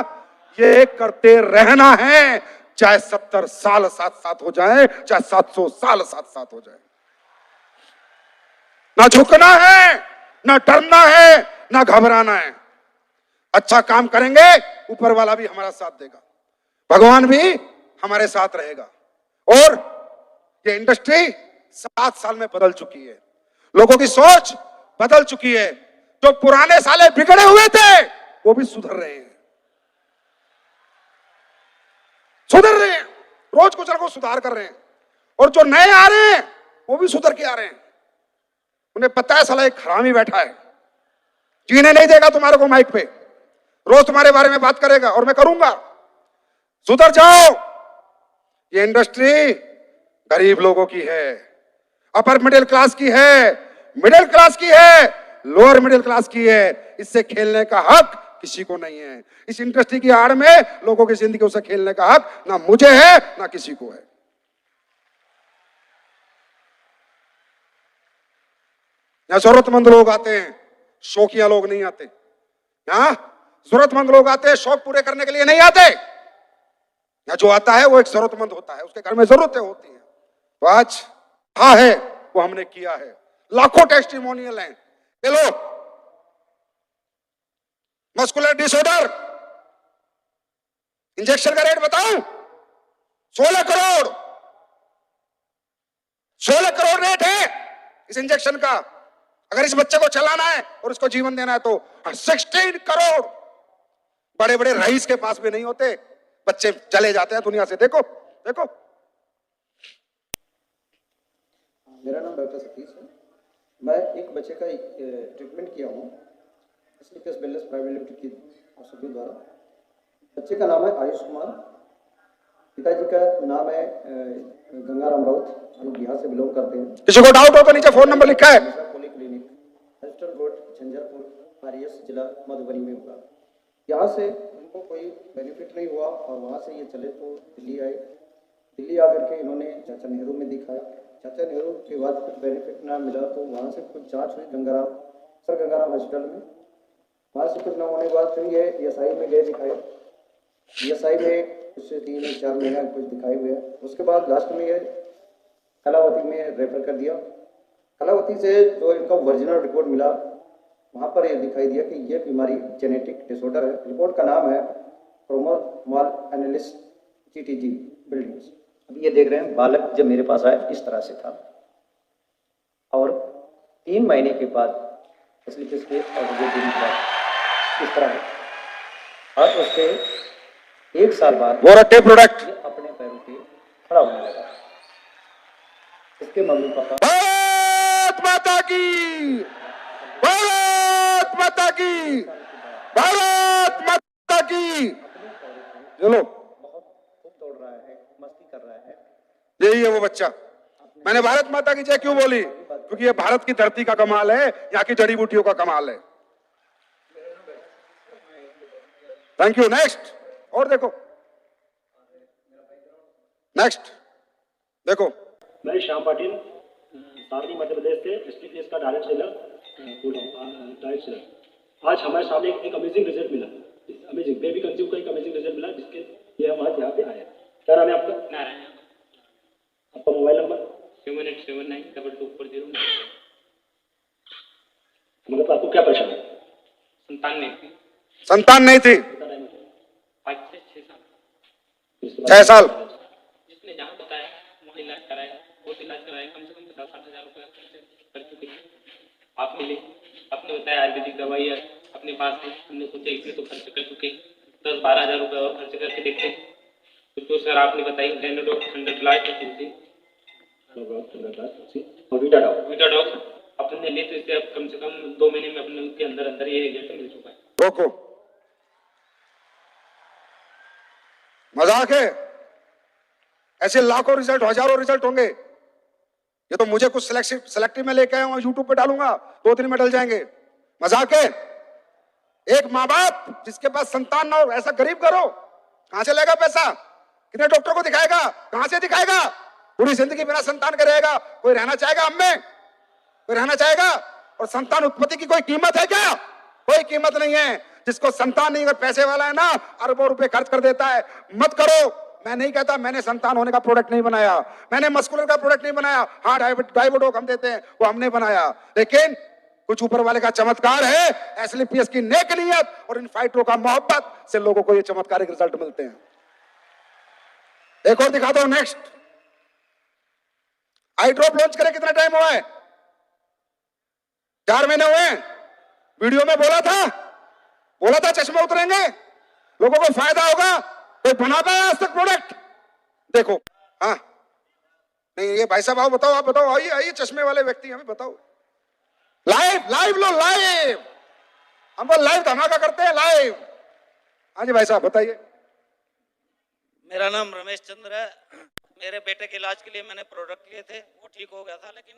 ये करते रहना है, चाहे 70 साल साथ साथ हो जाए, चाहे 700 साल साथ साथ हो जाए। ना झुकना है, ना डरना है, ना घबराना है। अच्छा काम करेंगे, ऊपर वाला भी हमारा साथ देगा, भगवान भी हमारे साथ रहेगा। और ये इंडस्ट्री 7 साल में बदल चुकी है, लोगों की सोच बदल चुकी है। जो पुराने साले बिगड़े हुए थे वो भी सुधर रहे हैं, रोज कुछ ना कुछ सुधार कर रहे हैं। और जो नए आ रहे हैं वो भी सुधर के आ रहे हैं। उन्हें पता है साला एक हरामी बैठा है, जीने नहीं देगा तुम्हारे को माइक पे, रोज तुम्हारे बारे में बात करेगा और मैं करूंगा। सुधर जाओ। ये इंडस्ट्री गरीब लोगों की है, अपर मिडिल क्लास की है, मिडिल क्लास की है, लोअर मिडिल क्लास की है। इससे खेलने का हक किसी को नहीं है। इस इंडस्ट्री की आड़ में लोगों की जिंदगी से खेलने का हक ना मुझे है ना किसी को है। यहां जरूरतमंद लोग आते हैं, शौकिया लोग नहीं आते। यहां जरूरतमंद लोग आते हैं, शौक पूरे करने के लिए नहीं आते। यहां जो आता है वो एक जरूरतमंद होता है, उसके घर में जरूरतें होती हैं। तो आज हाँ है वो हमने किया है, लाखों टेस्टिमोनियल हैं। चलो, मस्कुलर डिसऑर्डर इंजेक्शन का रेट बताऊं? 16 करोड़ 16 करोड़ रेट है इस इंजेक्शन का। अगर इस बच्चे को चलाना है और उसको जीवन देना है तो 16 करोड़। बड़े बड़े रईस के पास भी नहीं होते, बच्चे चले जाते हैं दुनिया से। देखो देखो। मेरा नाम डॉक्टर सतीश है। मैं एक बच्चे का ट्रीटमेंट किया हूँ एसएलपीएस वेलनेस प्राइवेट लिमिटेड की औषधियों द्वारा। बच्चे का नाम है आयुष कुमार, पिताजी का नाम है गंगाराम राउत, हम बिहार से बिलोंग करते हैं। किसी को डाउट हो तो नीचे फोन नंबर लिखा है। क्लिनिक झंझारपुर पारियस जिला मधुबनी में हुआ। यहाँ से उनको कोई बेनिफिट नहीं हुआ और वहाँ से ये चले तो दिल्ली आए। दिल्ली आकर के इन्होंने चाचा नेहरू में दिखाया। चाचा नेहरू के बाद कुछ बेनिफिट ना मिला तो वहाँ से कुछ जांच हुई गंगाराम हॉस्पिटल में। वहाँ से कुछ ना होने के बाद फिर ये ESI में गए दिखाए। ESI में कुछ 3-4 महीना कुछ दिखाए हुए। उसके बाद लास्ट में ये कलावती में रेफर कर दिया। कलावती से जो इनका ओरिजिनल रिपोर्ट मिला वहाँ पर ये दिखाई दिया कि ये बीमारी जेनेटिक डिसऑर्डर है। रिपोर्ट का नाम है क्रोमोसोमल एनालिसिस GTG बिल्डिंग्स। अभी ये देख रहे हैं बालक जब मेरे पास आया इस तरह से था और 3 महीने के बाद स्लिपिस के और ये दिन के बाद इस तरह है और उसके 1 साल बाद वो रखे प्रोडक्ट ये अपने पैरों पे खड़ा होने लगा। इसके मम्मी पापा भारत माता की, भारत माता की, भारत माता की। चलो बहुत खूब दौड़ रहा है, मस्ती कर रहा है। यही है वो बच्चा। मैंने भारत माता की जय क्यों बोली? क्योंकि ये भारत की धरती का कमाल है, यहाँ की जड़ी बूटियों का कमाल है। Thank you. नेक्स्ट और देखो, नेक्स्ट देखो। मैं श्याम पाटिल सारणी मध्य प्रदेश से STPS का डायरेक्ट सेलर। आज हमारे सामने एक अमेजिंग रिजल्ट मिला, अमेजिंग बेबी कंसीव का एक अमेजिंग रिजल्ट मिला जिसके लिए हम आज यहाँ पे आए। क्या नाम है आपका? नारायण। आपका मोबाइल नंबर? 78792240। मतलब आपको क्या परेशानी है? संतान नहीं थी। संतान नहीं थी? 5 से 6 साल। 6 साल। जिसने जहाँ बताया वहाँ इलाज कराया, बहुत इलाज कराया, कम से कम 50-60 हज़ार रुपये कर चुके हैं। आप मिले, आपने बताया आयुर्वेदिक दवाई है अपने पास है, हमने सोचा इसमें तो खर्च कर चुके 10-12 हज़ार रुपये और खर्च करके देखते हैं। तो सर आपने बताई डेनोडॉक 100 लाख और वीटाडॉक अपने लिए तो इसे अब कम से कम 2 महीने में अपने उसके अंदर अंदर ये रिजल्ट मिल चुका है। रोको, मजाक है? ऐसे लाखों रिजल्ट, हजारों रिजल्ट होंगे। ये तो मुझे कुछ सिलेक्टिव में लेके आया हूं, यूट्यूब पे डालूंगा, 2 दिन में डल जाएंगे। मजाक है? एक माँ बाप जिसके पास संतान ना हो, ऐसा गरीब करो, कहां से लेगा पैसा? कितने डॉक्टर को दिखाएगा? कहां से दिखाएगा? पूरी जिंदगी बिना संतान के रहेगा? कोई रहना चाहेगा हम में? कोई रहना चाहेगा? और संतान उत्पत्ति की कोई कीमत है क्या? कोई कीमत नहीं है। जिसको संतान नहीं, अगर पैसे वाला है ना, अरबों रुपए खर्च कर देता है। मत करो। मैं नहीं कहता मैंने संतान होने का प्रोडक्ट नहीं बनाया, मैंने मस्कुलर का प्रोडक्ट नहीं बनाया। हाँ, डायबोडोक हम देते हैं, वो हमने बनाया, लेकिन कुछ ऊपर वाले का चमत्कार है, SLPS की नेक नियत और इन फाइटरों का मोहब्बत से लोगों को ये चमत्कारिक रिजल्ट मिलते हैं। एक और दिखा दो। नेक्स्ट, आई ड्रॉप लॉन्च करे कितना टाइम हुआ है? 4 महीने हुए। वीडियो में बोला था चश्मे उतरेंगे, लोगों को फायदा होगा। कोई बना पाया आज तक प्रोडक्ट? देखो। हाँ नहीं, ये भाई साहब आओ, बताओ, आप बताओ, आइए चश्मे वाले व्यक्ति, हमें बताओ। लाइव लो, लाइव हम लाइव धमाका करते हैं, लाइव। हाँ जी भाई साहब बताइए। मेरा नाम रमेश चंद्र है। मेरे बेटे के इलाज के लिए मैंने प्रोडक्ट लिए थे, वो ठीक हो गया था, लेकिन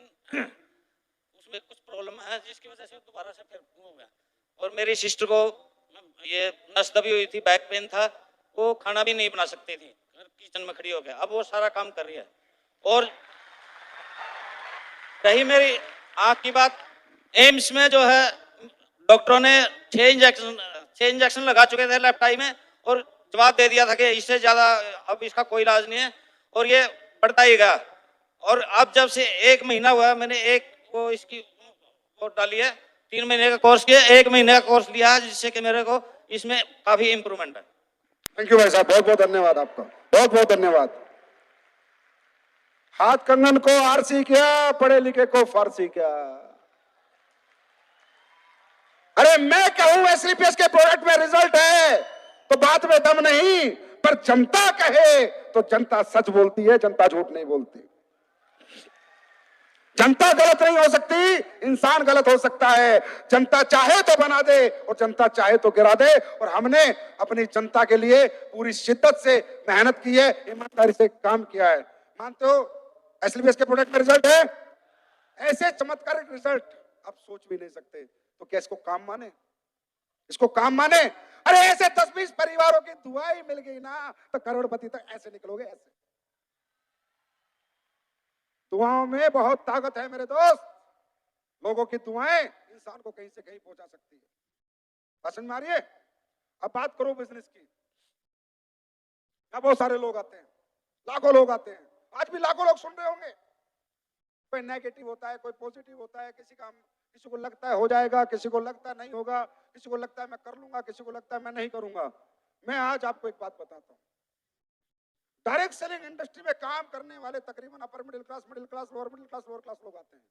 उसमें कुछ प्रॉब्लम है जिसकी वजह से दोबारा से फिर हो गया। और मेरी सिस्टर को ये नस दबी हुई थी, बैक पेन था, वो खाना भी नहीं बना सकती थी, किचन में खड़ी हो गया, अब वो सारा काम कर रही है। और रही मेरी आँख की बात, एम्स में जो है डॉक्टरों ने 6 इंजेक्शन लगा चुके थे लेफ्ट आई में और जवाब दे दिया था कि इससे ज़्यादा अब इसका कोई इलाज नहीं है और ये बढ़ता ही गया। और अब जब से 1 महीना हुआ, मैंने इसकी वो डाली है, 3 महीने का कोर्स किया, 1 महीने का कोर्स लिया है, जिससे कि मेरे को इसमें काफी इम्प्रूवमेंट है। थैंक यू भाई साहब, बहुत बहुत धन्यवाद आपका, बहुत बहुत धन्यवाद। हाथ कंगन को आरसी क्या, पढ़े लिखे को फारसी क्या। अरे मैं कहूं SLPS के प्रोडक्ट में रिजल्ट है तो बात में दम नहीं, पर जनता कहे तो जनता सच बोलती है, जनता झूठ नहीं बोलती। जनता गलत नहीं हो सकती, इंसान गलत हो सकता है। जनता चाहे तो बना दे और जनता चाहे तो गिरा दे। और हमने अपनी जनता के लिए पूरी शिद्दत से मेहनत की है, ईमानदारी से काम किया है। मानते हो SLPS के प्रोडक्ट में रिजल्ट है? ऐसे चमत्कारिक रिजल्ट आप सोच भी नहीं सकते। तो क्या इसको काम माने? इसको काम माने? अरे ऐसे 10-20 परिवारों की दुआएं मिल गई ना तो करोड़पति तक ऐसे निकलोगे, ऐसे। दुआओं में बहुत ताकत है मेरे दोस्त। लोगों की दुआएं इंसान को कहीं से कहीं पहुंचा सकती है। समझ में आ रही है? अब बात करो बिजनेस की। बहुत सारे लोग आते हैं, लाखों लोग आते हैं, आज भी लाखों लोग सुन रहे होंगे। कोई नेगेटिव होता है, कोई पॉजिटिव होता है, किसी को लगता है हो जाएगा, किसी को लगता है नहीं होगा, किसी को लगता है मैं कर लूंगा, किसी को लगता है मैं नहीं करूंगा। मैं आज आपको एक बात बताता हूं। डायरेक्ट सेलिंग इंडस्ट्री में काम करने वाले तकरीबन upper middle class, lower middle class, lower class लोग आते हैं।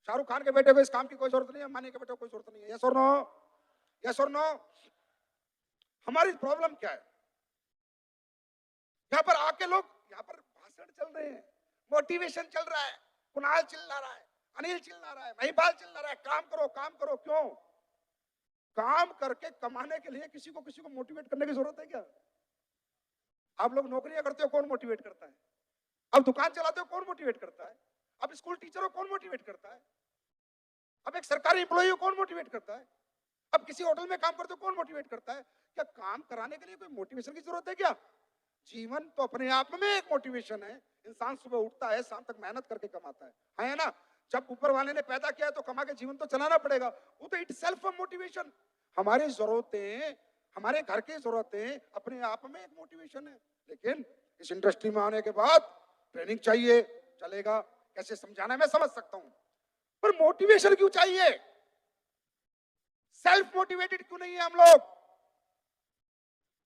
शाहरुख खान के बेटे को इस काम की कोई जरूरत नहीं है, अंबानी के बेटे को कोई जरूरत नहीं है। यस और नो? यस और नो? हमारी प्रॉब्लम क्या है? यहाँ पर आके लोग, यहाँ पर भाषण चल रहे हैं, मोटिवेशन चल रहा है, कुणाल चिल्ला रहा है, अनिल चिल्ला रहा है, महिपाल चिल्ला रहा है, काम करो काम करो। क्यों? काम करके कमाने के लिए किसी को मोटिवेट करने की जरूरत है क्या? आप लोग नौकरियां करते हो, कौन मोटिवेट करता है? अब दुकान चलाते हो, कौन मोटिवेट करता है? अब स्कूल टीचर हो, कौन मोटिवेट करता है? अब एक सरकारी एम्प्लॉय हो, कौन मोटिवेट करता है? अब किसी होटल में काम करते हो, कौन मोटिवेट करता है? क्या काम कराने के लिए कोई मोटिवेशन की जरूरत है क्या? जीवन तो अपने आप में एक मोटिवेशन है। इंसान सुबह उठता है, शाम तक मेहनत करके कमाता है ना? जब ऊपर वाले ने पैदा किया है तो कमा के जीवन तो चलाना पड़ेगा। वो तो इट सेल्फ मोटिवेशन। हमारी जरूरतें, हमारे घर की जरूरतें अपने आप में एक मोटिवेशन है। लेकिन इस इंडस्ट्री में आने के बाद ट्रेनिंग चाहिए, चलेगा कैसे समझाना है मैं समझ सकता हूं, पर मोटिवेशन क्यों चाहिए? सेल्फ मोटिवेटेड क्यों नहीं है हम लोग?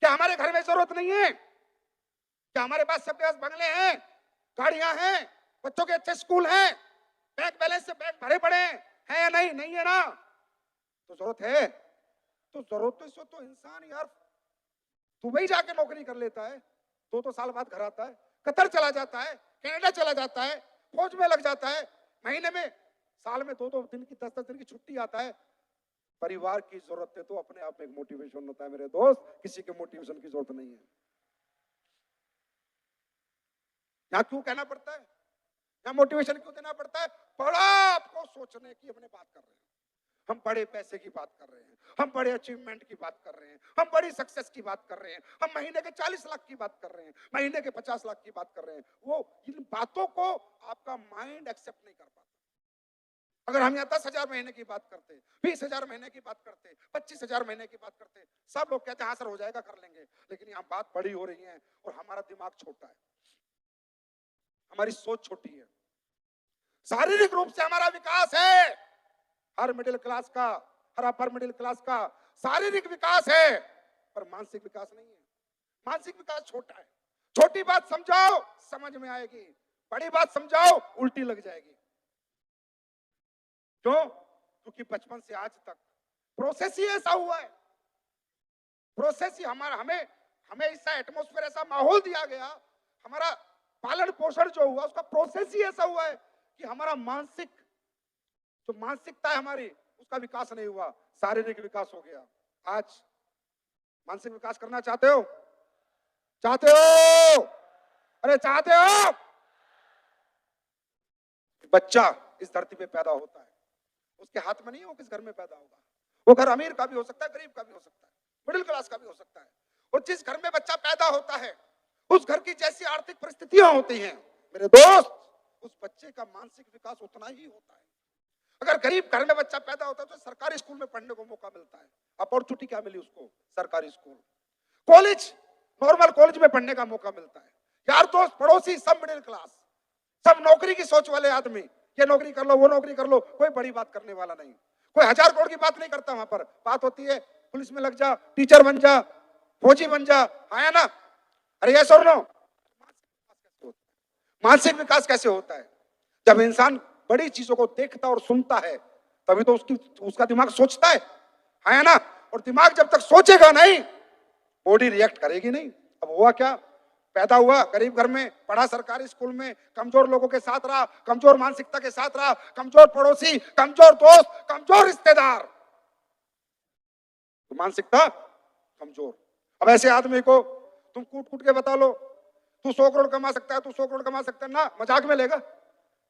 क्या हमारे घर में जरूरत नहीं है? क्या हमारे पास सबके पास बंगले हैं, गाड़ियां हैं, बच्चों के अच्छे स्कूल हैं, बैंक बैलेंस से बैंक भरे पड़े हैं या नहीं? नहीं है ना? तो जरूरत है। तो जरूरत से तो इंसान यार दुबई जाके नौकरी कर लेता है, 2 साल बाद घर आता है, कतर चला जाता है, कनाडा चला जाता है, फौज में लग जाता है, महीने में, साल में 2 दिन की 10 दिन की छुट्टी आता है। परिवार की जरूरत है तो अपने आप में एक मोटिवेशन होता है मेरे दोस्त। किसी के मोटिवेशन की जरूरत नहीं है। यहां क्यों कहना पड़ता है? यहां मोटिवेशन क्यों देना पड़ता है? बड़ा आपको सोचने की अपने बात कर रहे हैं, हम बड़े पैसे की बात कर रहे हैं, हम बड़े अचीवमेंट की बात कर रहे हैं, हम बड़ी सक्सेस की बात कर रहे हैं, हम महीने के 40 लाख की बात कर रहे हैं, महीने के 50 लाख की बात कर रहे हैं। वो इन बातों को आपका माइंड एक्सेप्ट नहीं कर पाता। अगर हम यहाँ 10,000 महीने की बात करते, 20,000 महीने की बात करते, 25,000 महीने की बात करते, सब लोग कहते हैं हाँ सर हो जाएगा, कर लेंगे। लेकिन यहाँ बात बड़ी हो रही है और हमारा दिमाग छोटा है, हमारी सोच छोटी है। शारीरिक रूप से हमारा विकास है, हर मिडिल क्लास का, हर अपर मिडिल क्लास का शारीरिक विकास है, पर मानसिक विकास नहीं है। मानसिक विकास छोटा है। छोटी बात समझाओ समझ में आएगी, बड़ी बात समझाओ उल्टी लग जाएगी। क्यों? क्योंकि बचपन से आज तक प्रोसेस ही ऐसा हुआ है। प्रोसेस ही हमें ऐसा एटमॉस्फेयर, ऐसा माहौल दिया गया, हमारा पालन पोषण जो हुआ उसका प्रोसेस ही ऐसा हुआ है कि हमारा जो मानसिकता है हमारी, उसका विकास नहीं हुआ, शारीरिक विकास हो गया। आज मानसिक विकास करना चाहते हो? चाहते हो? अरे चाहते हो? बच्चा इस धरती पे पैदा होता है, उसके हाथ में नहीं है वो किस घर में पैदा होगा। वो घर अमीर का भी हो सकता है, गरीब का भी हो सकता है, मिडिल क्लास का भी हो सकता है। और जिस घर में बच्चा पैदा होता है उस घर की जैसी आर्थिक परिस्थितियां होती हैं मेरे दोस्त, उस बच्चे का मानसिक विकास उतना ही होता है। अगर गरीब घर में बच्चा पैदा होता है तो सरकारी स्कूल में पढ़ने को मौका मिलता है। अपॉर्चुनिटी क्या मिली उसको? सरकारी स्कूल, कॉलेज, नॉर्मल कॉलेज में पढ़ने का मौका मिलता है। यार दोस्त पड़ोसी सब मिडिल क्लास, सब नौकरी की सोच वाले आदमी, ये नौकरी कर लो, वो नौकरी कर लो, कोई बड़ी बात करने वाला नहीं। कोई 1000 करोड़ की बात नहीं करता। वहां पर बात होती है पुलिस में लग जा, टीचर बन जा, फौजी बन जा, आया ना? अरे ये सुन लो, मानसिक विकास कैसे होता है? जब इंसान बड़ी चीजों को देखता और सुनता है तभी तो उसका दिमाग सोचता है ना? और दिमाग जब तक सोचेगा नहीं, बॉडी रिएक्ट करेगी नहीं। अब हुआ क्या? पैदा हुआ गरीब घर में, पढ़ा सरकारी स्कूल में, कमजोर लोगों के साथ रहा, कमजोर मानसिकता के साथ रहा, कमजोर पड़ोसी, कमजोर दोस्त, कमजोर रिश्तेदार, तो मानसिकता कमजोर। अब ऐसे आदमी को तुम कूट कूट के बता लो तू 100 करोड़ कमा सकता है, तू 100 करोड़ कमा सकता है ना, मजाक में लेगा।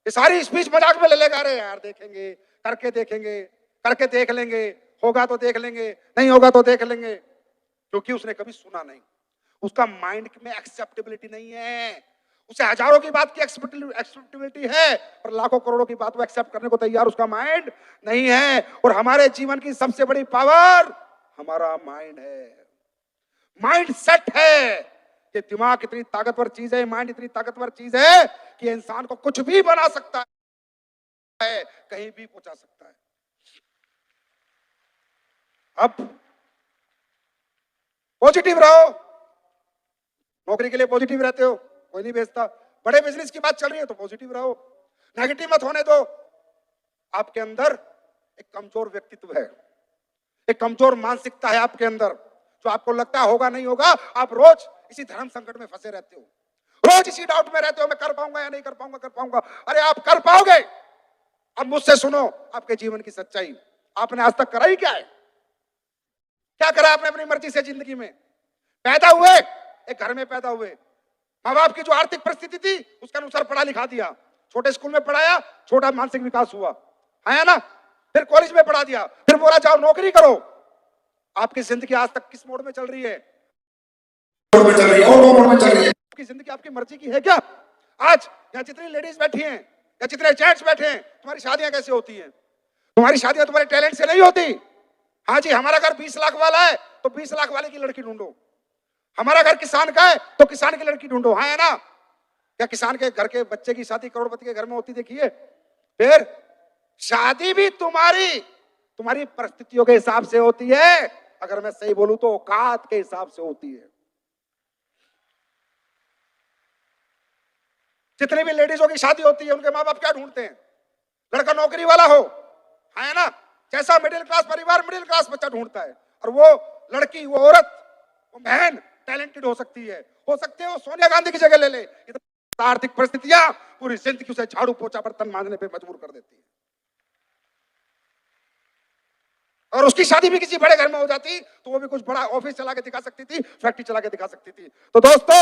ये सारी स्पीच मजाक में ले लेगा। अरे यार देखेंगे, करके देखेंगे, करके देख लेंगे, होगा तो देख लेंगे, नहीं होगा तो देख लेंगे, क्योंकि उसने कभी सुना नहीं। उसका माइंड में एक्सेप्टेबिलिटी नहीं है। उसे हजारों की बात की एक्सेप्टेबिलिटी है, पर लाखों करोड़ों की बात वो एक्सेप्ट करने को तैयार उसका माइंड नहीं है। और हमारे जीवन की सबसे बड़ी पावर हमारा माइंड है, माइंड सेट है। ये दिमाग इतनी ताकतवर चीज है, माइंड इतनी ताकतवर चीज है कि इंसान को कुछ भी बना सकता है, कहीं भी पहुंचा सकता है। अब पॉजिटिव रहो, नौकरी के लिए पॉजिटिव रहते हो, कोई नहीं भेजता। बड़े बिजनेस की बात चल रही है तो पॉजिटिव रहो, नेगेटिव मत होने दो। आपके अंदर एक कमजोर व्यक्तित्व है, एक कमजोर मानसिकता है आपके अंदर, जो आपको लगता है होगा नहीं होगा। आप रोज इसी धर्म संकट में फंसे रहते हो, रोज इसी डाउट में रहते हो, मैं कर पाऊंगा या नहीं कर पाऊंगा, कर पाऊंगा। अरे आप कर पाओगे। अब मुझसे सुनो आपके जीवन की सच्चाई। आपने आज तक करा ही क्या है? क्या करा आपने अपनी मर्जी से जिंदगी में? पैदा हुए, एक घर में पैदा हुए, माँ बाप की जो आर्थिक परिस्थिति थी उसके अनुसार पढ़ा लिखा दिया, छोटे स्कूल में पढ़ाया, छोटा मानसिक विकास हुआ, है ना। फिर कॉलेज में पढ़ा दिया, फिर बोला जाओ नौकरी करो। आपकी जिंदगी आज तक किस मोड में चल रही है? मोड में चल रही है, और मोड में चल रही है। आपकी जिंदगी आपकी मर्जी की है क्या? आज यहाँ जितनी लेडीज बैठी हैं या जितने जेंट्स बैठे हैं, तुम्हारी शादियां कैसे होती हैं? तुम्हारी शादियां तुम्हारे टैलेंट से नहीं होती। हाँ जी, हमारा घर 20 लाख वाला है तो 20 लाख वाले की लड़की ढूंढो। हमारा घर किसान का है तो किसान की लड़की ढूंढो, हाँ है ना। क्या किसान के घर के बच्चे की शादी करोड़पति के घर में होती देखिए? फिर शादी भी तुम्हारी परिस्थितियों के हिसाब से होती है। अगर मैं सही बोलूं तो औकात के हिसाब से होती है। जितनी भी लेडीजों की शादी होती है, उनके माँ बाप क्या ढूंढते हैं? लड़का नौकरी वाला हो, है ना। जैसा मिडिल क्लास परिवार मिडिल क्लास बच्चा ढूंढता है। और वो लड़की, वो औरत, वो बहन टैलेंटेड हो सकती है वो सोनिया गांधी की जगह ले ले। आर्थिक परिस्थितियां पूरी जिंदगी उसे झाड़ू पोछा बर्तन मांजने पे मजबूर कर देती है। और उसकी शादी भी किसी बड़े घर में हो जाती तो वो भी कुछ बड़ा ऑफिस चला के दिखा सकती थी, फैक्ट्री चला के दिखा सकती थी। तो दोस्तों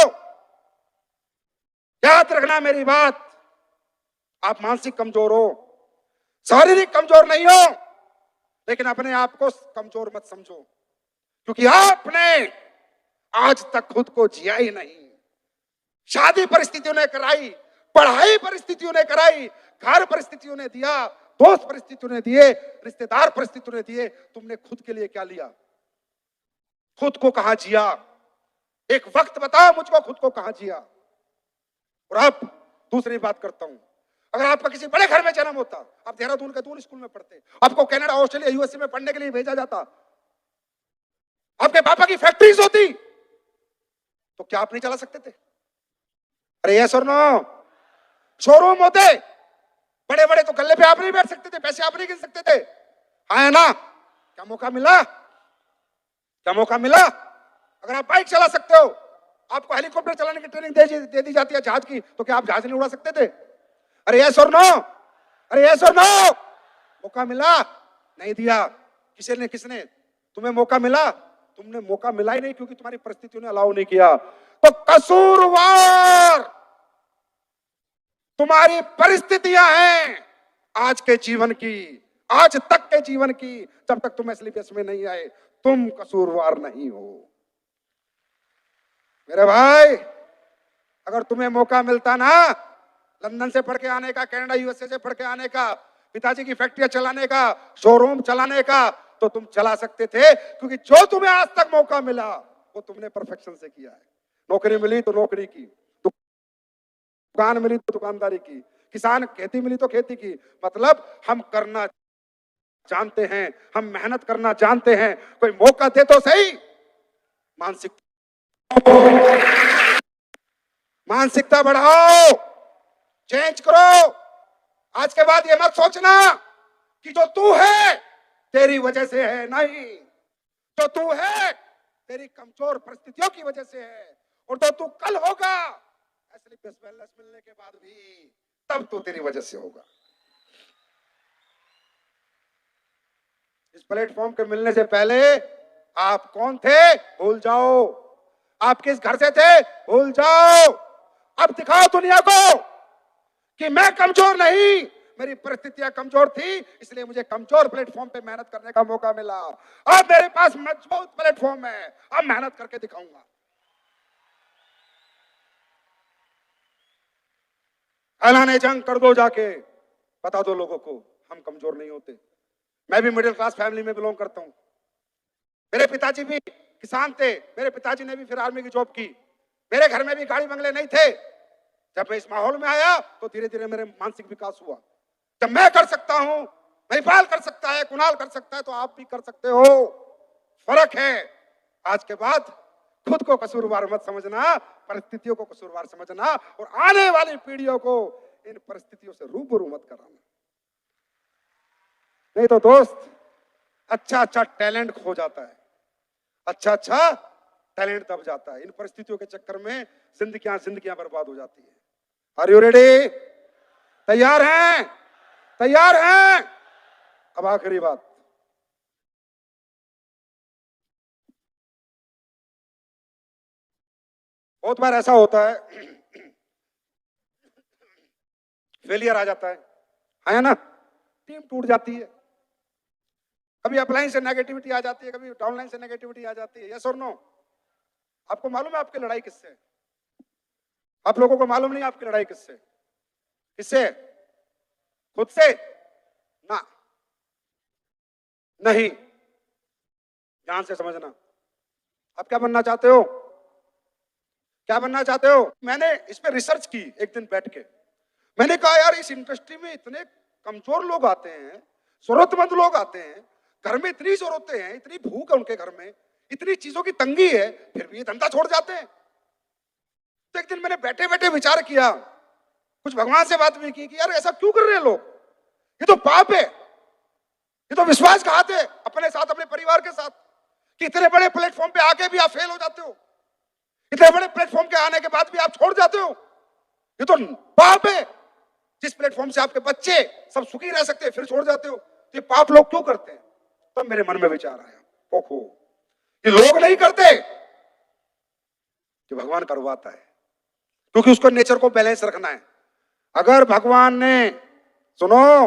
याद रखना मेरी बात, आप मानसिक कमजोर हो, शारीरिक कमजोर नहीं हो, लेकिन अपने आप को कमजोर मत समझो, क्योंकि आपने आज तक खुद को जिया ही नहीं। शादी परिस्थितियों ने कराई, पढ़ाई परिस्थितियों ने कराई, घर परिस्थितियों ने दिया, दोस्त परिस्थितियों ने दिए, रिश्तेदार परिस्थितियों ने दिए। तुमने खुद के लिए क्या लिया? खुद को कहां जिया? एक वक्त बताओ मुझको, खुद को कहां जिया? और अब दूसरी बात करता हूं, अगर आपका किसी बड़े घर में जन्म होता, आप देहरादून के दून स्कूल में पढ़ते, आपको कनाडा, ऑस्ट्रेलिया, यूएसए में पढ़ने के लिए भेजा जाता, आपके पापा की फैक्ट्रीज होती, तो क्या आप नहीं चला सकते थे? अरे यस और नो? शोरूम होते बड़े बड़े, तो गल्ले पे आप नहीं बैठ सकते थे, पैसे आप नहीं गिन सकते थे, है ना। क्या मौका मिला? क्या मौका मिला? अगर आप बाइक चला सकते हो, आपको हेलीकॉप्टर चलाने की ट्रेनिंग दे दी जाती है जहाज की, तो क्या आप जहाज नहीं उड़ा सकते थे? अरे यस और नो? अरे यस और नो? मौका मिला? नहीं दिया। किसने तुम्हें मौका मिला? तुमने मौका मिला ही नहीं, क्योंकि तुम्हारी परिस्थितियों ने अलाउ नहीं किया। तो कसूरवार तुम्हारी परिस्थितियां हैं आज के जीवन की, आज तक के जीवन की। जब तक तुम एसलीपीएस में नहीं आए, तुम कसूरवार नहीं हो। मेरे भाई, अगर तुम्हें मौका मिलता ना लंदन से पढ़ के आने का, कनाडा यूएसए से पढ़ के आने का, पिताजी की फैक्ट्रियां चलाने का, शोरूम चलाने का, तो तुम चला सकते थे, क्योंकि जो तुम्हें आज तक मौका मिला वो तुमने परफेक्शन से किया है। नौकरी मिली तो नौकरी की, दुकान मिली तो दुकानदारी की, किसान खेती मिली तो खेती की। मतलब हम करना जानते हैं, हम मेहनत करना जानते हैं। कोई मौका दे तो सही। मानसिकता बढ़ाओ, चेंज करो। आज के बाद ये मत सोचना कि जो तू है तेरी वजह से है, नहीं। जो तू है तेरी कमजोर परिस्थितियों की वजह से है, और जो तू कल होगा एसलीपीएस वेलनेस मिलने के बाद भी, तब तो तेरी वजह से होगा। इस प्लेटफॉर्म के मिलने से पहले आप कौन थे भूल जाओ, आप किस घर से थे भूल जाओ। अब दिखाओ दुनिया को कि मैं कमजोर नहीं, मेरी परिस्थितियां कमजोर थी, इसलिए मुझे कमजोर प्लेटफॉर्म पे मेहनत करने का मौका मिला। अब मेरे पास मजबूत प्लेटफॉर्म है, अब मेहनत करके दिखाऊंगा। ऐलान जंग कर दो, जाके बता दो लोगों को हम कमजोर नहीं होते। मैं भी मिडिल क्लास फैमिली में बिलोंग करता हूं। मेरे पिताजी भी किसान थे, मेरे पिताजी ने भी फिर आर्मी की जॉब की। मेरे घर में भी गाड़ी बंगले नहीं थे। जब मैं इस माहौल में आया तो धीरे धीरे मेरे मानसिक विकास हुआ। जब मैं कर सकता हूं, महिपाल कर सकता है, कुणाल कर सकता है, तो आप भी कर सकते हो। फर्क है, आज के बाद खुद को कसूरवार मत समझना, परिस्थितियों को कसूरवार समझना और आने वाली पीढ़ियों को इन परिस्थितियों से रूबरू मत कराना। नहीं तो दोस्त, अच्छा अच्छा टैलेंट खो जाता है, अच्छा अच्छा टैलेंट दब जाता है। इन परिस्थितियों के चक्कर में जिंदगियां बर्बाद हो जाती है। Are you ready? तैयार हैं? तैयार हैं? अब आखिरी बात, बहुत बार ऐसा होता है, फेलियर आ जाता है ना, टीम टूट जाती है, कभी अपलाइन से नेगेटिविटी आ जाती है, कभी डाउनलाइन से नेगेटिविटी आ जाती है। यस और नो? आपको मालूम है आपकी लड़ाई किससे है? आप लोगों को मालूम नहीं आपकी लड़ाई किससे? किससे? खुद से ना, नहीं, ध्यान से समझना। आप क्या बनना चाहते हो? क्या बनना चाहते हो? मैंने इस पे रिसर्च की एक दिन बैठ के। मैंने कहा यार, इस इंडस्ट्री में इतने कमजोर लोग आते हैं, जरूरतमंद लोग आते हैं, घर में इतनी जरूरतें हैं, इतनी भूख है उनके घर में, इतनी चीजों की तंगी है, फिर भी ये धंधा छोड़ जाते हैं। तो एक दिन मैंने बैठे बैठे विचार किया, कुछ भगवान से बात भी की कि यार ऐसा क्यों कर रहे हैं लोग? ये तो पाप है, ये तो विश्वासघात है अपने साथ, अपने परिवार के साथ, कि इतने बड़े प्लेटफॉर्म पे आके भी आप फेल हो जाते हो, इतने बड़े प्लेटफॉर्म के आने के बाद भी आप छोड़ जाते हो। ये तो पाप है। जिस प्लेटफॉर्म से आपके बच्चे सब सुखी रह सकते हैं, फिर छोड़ जाते हो। तो ये पाप लोग क्यों करते हैं? तब मेरे मन में विचार आया, ओहो, ये लोग नहीं करते, कि भगवान करवाता है, क्योंकि उसको नेचर को बैलेंस रखना है। अगर भगवान ने, सुनो,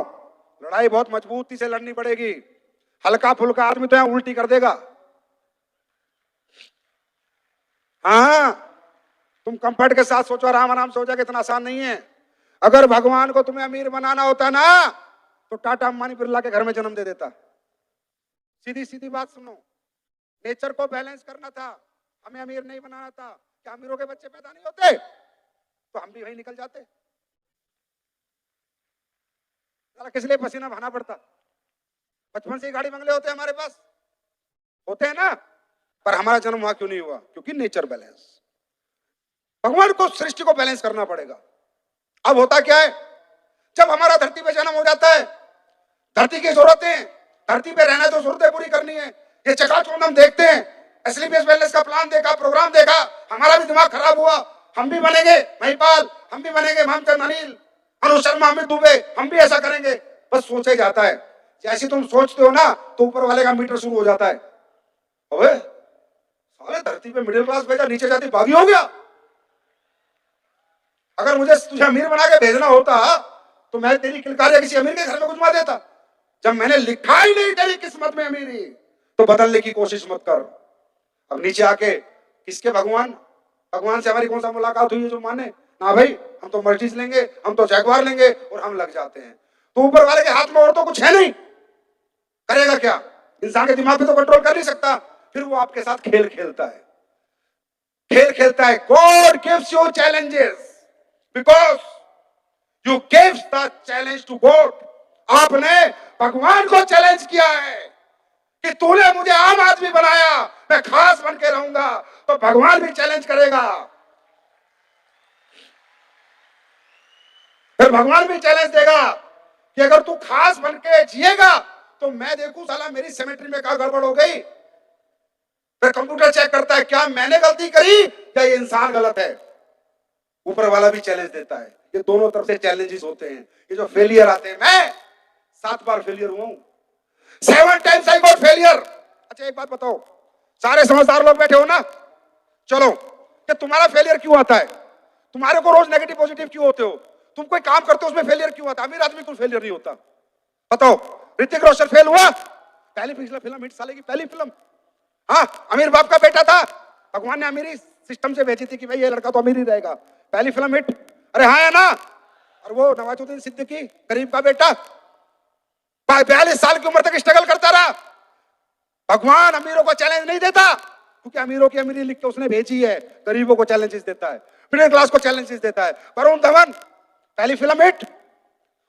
लड़ाई बहुत मजबूती से लड़नी पड़ेगी, हल्का फुल्का आदमी तो यहां उल्टी कर देगा। हाँ, तुम कंफर्ट के साथ सोचो, आराम आराम से हो जाएगा, इतना आसान नहीं है। अगर भगवान को तुम्हें अमीर बनाना होता ना, तो टाटा अंबानी बिरला के घर में जन्म दे देता। सीधी सीधी बात सुनो, नेचर को बैलेंस करना था, हमें अमीर नहीं बनाना था। क्या अमीरों के बच्चे पैदा नहीं होते? तो हम भी वहीं निकल जाते। किस लिए पसीना बहाना पड़ता? बचपन से ही गाड़ी बंगले होते हैं हमारे पास, होते हैं ना, पर हमारा जन्म वहां क्यों नहीं हुआ? क्योंकि नेचर बैलेंस। भगवान को, सृष्टि को बैलेंस करना पड़ेगा। अब होता क्या है, जब हमारा धरती पे जन्म हो जाता है, धरती की जरूरतें, धरती पे रहना तो जरूरतें पूरी करनी है। ये चकाचौंध हम देखते हैं, एसलीपीएस वेलनेस का प्लान देखा, प्रोग्राम देखा, हमारा भी दिमाग खराब हुआ। हम भी बनेंगे महिपाल, हम भी बनेंगे भामचंद अनिल, अनुज शर्मा, अमित दुबे, हम भी ऐसा करेंगे। बस सोचा ही जाता है। जैसे तुम सोचते हो ना, तो ऊपर वाले का मीटर शुरू हो जाता है। अबे साले, धरती पे मिडिल क्लास भेजा, नीचे जाती बागी हो गया। अगर मुझे तुझे अमीर बना के भेजना होता तो मैं तेरी किलकारियां किसी अमीर के घर में गुजमा देता। जब मैंने लिखा ही नहीं तेरी किस्मत में अमीरी, तो बदलने की कोशिश मत कर। अब नीचे आके किसके भगवान से हमारी कौन सा मुलाकात हुई है जो माने ना? भाई, हम तो मर्सिडीज लेंगे, हम तो जैगवार लेंगे, और हम लग जाते हैं। तो ऊपर वाले के हाथ में और तो कुछ है नहीं, करेगा क्या? इंसान के दिमाग पे तो कंट्रोल कर नहीं सकता। फिर वो आपके साथ खेल खेलता है, खेल खेलता है। God gives you challenges because you gives the challenge to God. आपने भगवान को चैलेंज किया है कि तूने मुझे आम आदमी बनाया, मैं खास बन के रहूंगा। तो भगवान भी चैलेंज करेगा, फिर भगवान भी चैलेंज देगा कि अगर तू खास बन के जिएगा तो मैं देखूं साला मेरी सेमेट्री में क्या गड़बड़ हो गई। फिर कंप्यूटर चेक करता है क्या मैंने गलती करी या ये इंसान गलत है। ऊपर वाला भी चैलेंज देता है। ये दोनों तरफ से चैलेंजेस होते हैं। ये जो फेलियर आते हैं, मैं 7 बार फेलियर हुआ हूं, 7 times I got फेलियर। अच्छा एक बात बताओ, सारे समझदार लोग बैठे हो ना, चलो, कि तुम्हारा फेलियर क्यों आता है? तुम्हारे को रोज नेगेटिव पॉजिटिव क्यों होते हो? तुम कोई काम करते हो उसमें फेलियर क्यों आता? अमीर आदमी को फेलियर नहीं होता। बताओ, ऋतिक रोशन फेल हुआ? पहली फिल्म हिट साले की पहली फिल्म। हाँ, अमीर बाप का बेटा था, भगवान ने अमीरी सिस्टम से भेजी थी कि भाई ये लड़का तो अमीर ही रहेगा, पहली फिल्म हिट। अरे हाँ है ना? और वो नवाजुद्दीन सिद्दीकी गरीब का बेटा 42 साल की उम्र तक स्ट्रगल करता रहा। भगवान अमीरों को चैलेंज नहीं देता, क्योंकि अमीरों की अमीरी लिख के उसने भेजी है, गरीबों को चैलेंजेस देता है, मिडिल क्लास को चैलेंजेस देता है। वरुण धवन पहली फिल्म हिट,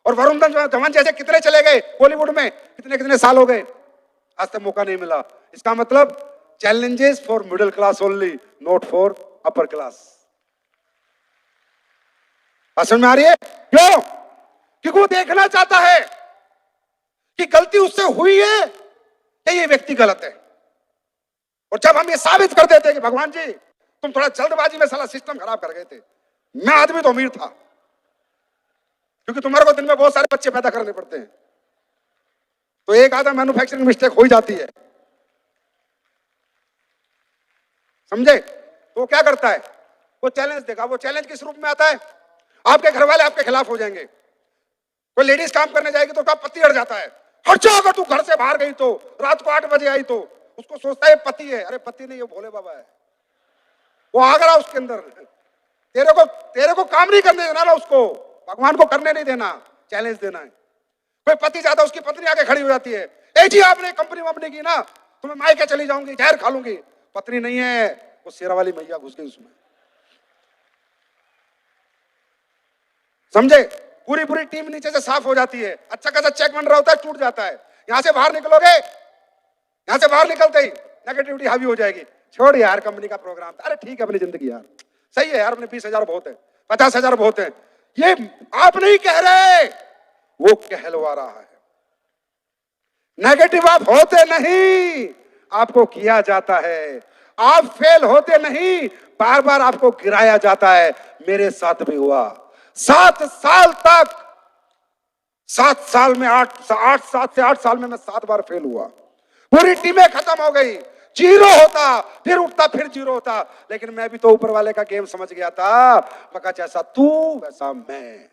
और वरुण धवन जैसे कितने चले गए बॉलीवुड में, कितने कितने साल हो गए, आज तक मौका नहीं मिला। इसका मतलब challenges for middle class only, not for upper class. समझ में आ रही है? क्यों? क्योंकि वो देखना चाहता है कि गलती उससे हुई है कि ये व्यक्ति गलत है। और जब हम ये साबित कर देते कि भगवान जी तुम थोड़ा जल्दबाजी में साला सिस्टम खराब कर गए थे, मैं आदमी तो अमीर था, क्योंकि तुम्हारे को दिन में बहुत सारे बच्चे पैदा करने पड़ते हैं, तो एक आधा मैन्युफैक्चरिंग मिस्टेक हो ही जाती है, समझे? तो क्या करता है? वो चैलेंज देगा। वो चैलेंज किस रूप में आता है? आपके घर वाले आपके खिलाफ हो जाएंगे। कोई लेडीज काम करने जाएगी तो उसका पति अड़ जाता है, हट जाओ, अगर तू घर से बाहर गई तो, रात को 8 बजे आई तो, उसको सोचता है पति है। अरे पति नहीं, ये भोले बाबा है, वो आ गया उसके अंदर। तेरे को काम नहीं करने देना ना, उसको भगवान को करने नहीं देना, चैलेंज देना है। कोई पति जाता है, उसकी पत्नी आके खड़ी हो जाती है, ए जी आपने कंपनी वंपनी की ना, तो मैं मायके चली जाऊंगी, जहर खा लूंगी। पत्नी नहीं है, वो शेरा वाली मैया घुस गई उसमें, समझे? पूरी पूरी टीम नीचे से साफ हो जाती है, अच्छा खासा चेक बन रहा होता है, टूट जाता है। यहां से बाहर निकलोगे, यहां से बाहर निकलते ही नेगेटिविटी हावी हो जाएगी। छोड़ यार, कंपनी का प्रोग्राम था, अरे ठीक है अपनी जिंदगी यार, सही है यार, अपने 20,000 बहुत है, 50,000 बहुत है। ये आप नहीं कह रहे, वो कहलवा रहा है। नेगेटिव आप होते नहीं, आपको किया जाता है। आप फेल होते नहीं, बार बार आपको गिराया जाता है। मेरे साथ भी हुआ। 7 साल तक, 7 साल में 7 से 8 साल में मैं 7 बार फेल हुआ। पूरी टीमें खत्म हो गई, जीरो होता, फिर उठता, फिर जीरो होता। लेकिन मैं भी तो ऊपर वाले का गेम समझ गया था, मगर जैसा तू वैसा मैं।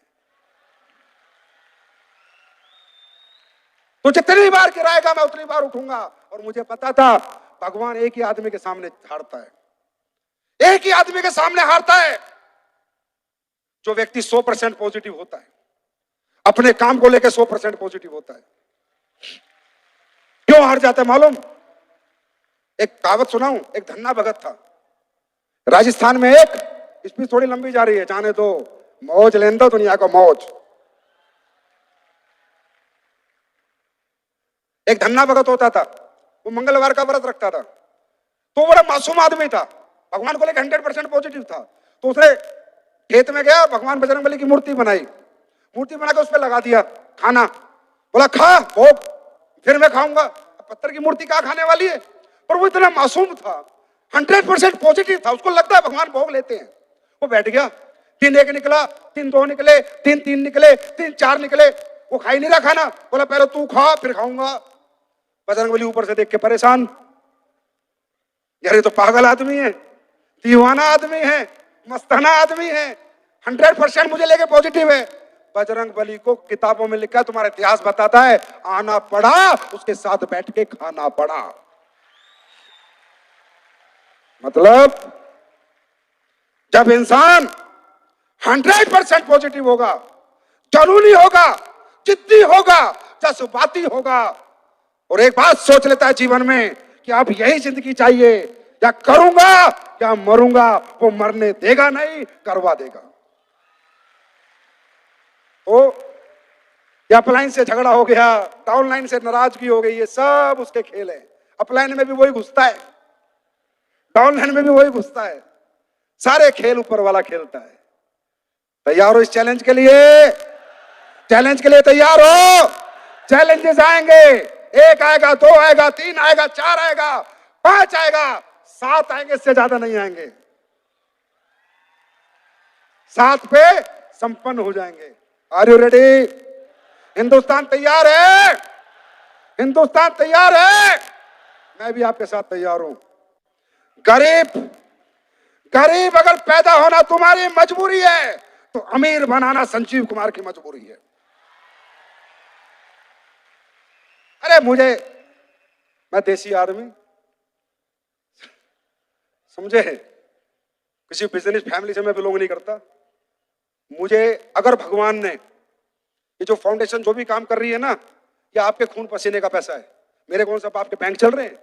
तो जितनी बार गिराएगा मैं उतनी बार उठूंगा। और मुझे पता था भगवान एक ही आदमी के सामने हारता है, एक ही आदमी के सामने हारता है, जो व्यक्ति 100% पॉजिटिव होता है, अपने काम को लेकर 100% पॉजिटिव होता है। क्यों हार जाता है मालूम? एक कहावत सुनाऊं। एक धन्ना भगत था राजस्थान में, एक स्पीच थोड़ी लंबी जा रही है, जाने दो, मौज लेने दो दुनिया को मौज। एक धन्ना भगत होता था, वो मंगलवार का व्रत रखता था। तो बड़ा मासूम आदमी था, भगवान को लेकर 100% पॉजिटिव था। तो उसने खेत में गया, भगवान बजरंगबली की मूर्ति बनाई, मूर्ति बना के उस पर लगा दिया खाना, बोला खा भोग, फिर मैं खाऊंगा। पत्थर की मूर्ति कहाँ खाने वाली है? पर वो इतना मासूम था, 100% पॉजिटिव था, उसको लगता है भगवान भोग लेते हैं। वो बैठ गया, 3 1 निकला, 3 2 निकले, 3 3 निकले, 3 4 निकले, वो खा ही नहीं रहा खाना। बोला पहले तू खा फिर खाऊंगा। बजरंगबली ऊपर से देख के परेशान, यार ये तो पागल आदमी है, दीवाना आदमी है, मस्ताना आदमी है, 100% मुझे लेके पॉजिटिव है। बजरंगबली को किताबों में लिखा है, तुम्हारा इतिहास बताता है, आना पड़ा, उसके साथ बैठ के खाना पड़ा। मतलब जब इंसान 100% पॉजिटिव होगा, जुनूनी होगा, जिद्दी होगा, जज्बाती होगा, और एक बात सोच लेता है जीवन में कि अब यही जिंदगी चाहिए, या करूंगा या मरूंगा, वो मरने देगा नहीं, करवा देगा। तो या अपलाइन से झगड़ा हो गया, डाउनलाइन से नाराजगी हो गई, ये सब उसके खेल है। अपलाइन में भी वही घुसता है, डाउनलाइन में भी वही घुसता है, सारे खेल ऊपर वाला खेलता है। तैयार हो इस चैलेंज के लिए? चैलेंज के लिए तैयार हो? चैलेंजेस आएंगे, 1 आएगा, 2 आएगा, 3 आएगा, 4 आएगा, 5 आएगा, 7 आएंगे, इससे ज्यादा नहीं आएंगे। 7 पे संपन्न हो जाएंगे। Are you ready? हिंदुस्तान तैयार है? हिंदुस्तान तैयार है? मैं भी आपके साथ तैयार हूं। गरीब अगर पैदा होना तुम्हारी मजबूरी है, तो अमीर बनाना संजीव कुमार की मजबूरी है। अरे मैं देसी आदमी, समझे, किसी बिजनेस फैमिली से मैं बिलोंग नहीं करता। मुझे अगर भगवान ने ये जो फाउंडेशन जो भी काम कर रही है ना, ये आपके खून पसीने का पैसा है। मेरे कौन सा आपके बैंक चल रहे हैं?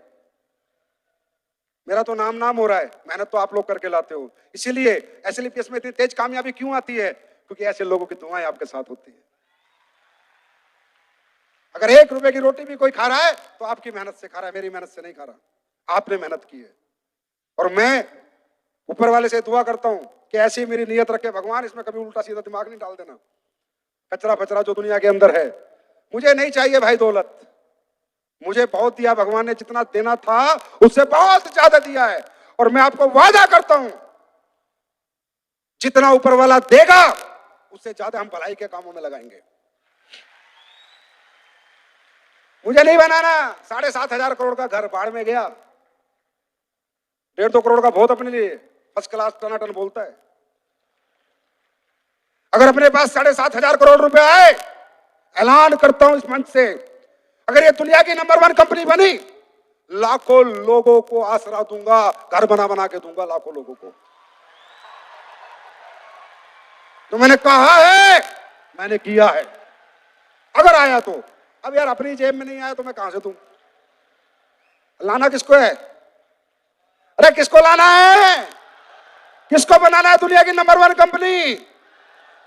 मेरा तो नाम हो रहा है, मेहनत तो आप लोग करके लाते हो। इसीलिए एसएलपीएस में इतनी तेज कामयाबी क्यों आती है? क्योंकि ऐसे लोगों की दुआएं आपके साथ होती है। अगर 1 रुपए की रोटी भी कोई खा रहा है तो आपकी मेहनत से खा रहा है, मेरी मेहनत से नहीं खा रहा। आपने मेहनत की है। और मैं ऊपर वाले से दुआ करता हूं कि ऐसी मेरी नियत रखे भगवान, इसमें कभी उल्टा सीधा दिमाग नहीं डाल देना। कचरा फचरा जो दुनिया के अंदर है, मुझे नहीं चाहिए भाई दौलत। मुझे बहुत दिया भगवान ने, जितना देना था उससे बहुत ज्यादा दिया है। और मैं आपको वादा करता हूं, जितना ऊपर वाला देगा उससे ज्यादा हम भलाई के कामों में लगाएंगे। मुझे नहीं बनाना 7,500 करोड़ का घर, बाढ़ में गया। 1.5-2 करोड़ का बहुत अपने लिए फर्स्ट क्लास टनाटन बोलता है। अगर अपने पास 7,500 करोड़ रुपए आए, ऐलान करता हूं इस मंच से, अगर ये दुनिया की नंबर 1 कंपनी बनी, लाखों लोगों को आसरा दूंगा, घर बना के दूंगा लाखों लोगों को। तो मैंने कहा है, मैंने किया है। अगर आया तो, अब यार अपनी जेब में नहीं आया तो मैं कहां से दूं? लाना किसको है? अरे किसको लाना है? किसको बनाना है दुनिया की नंबर 1 कंपनी?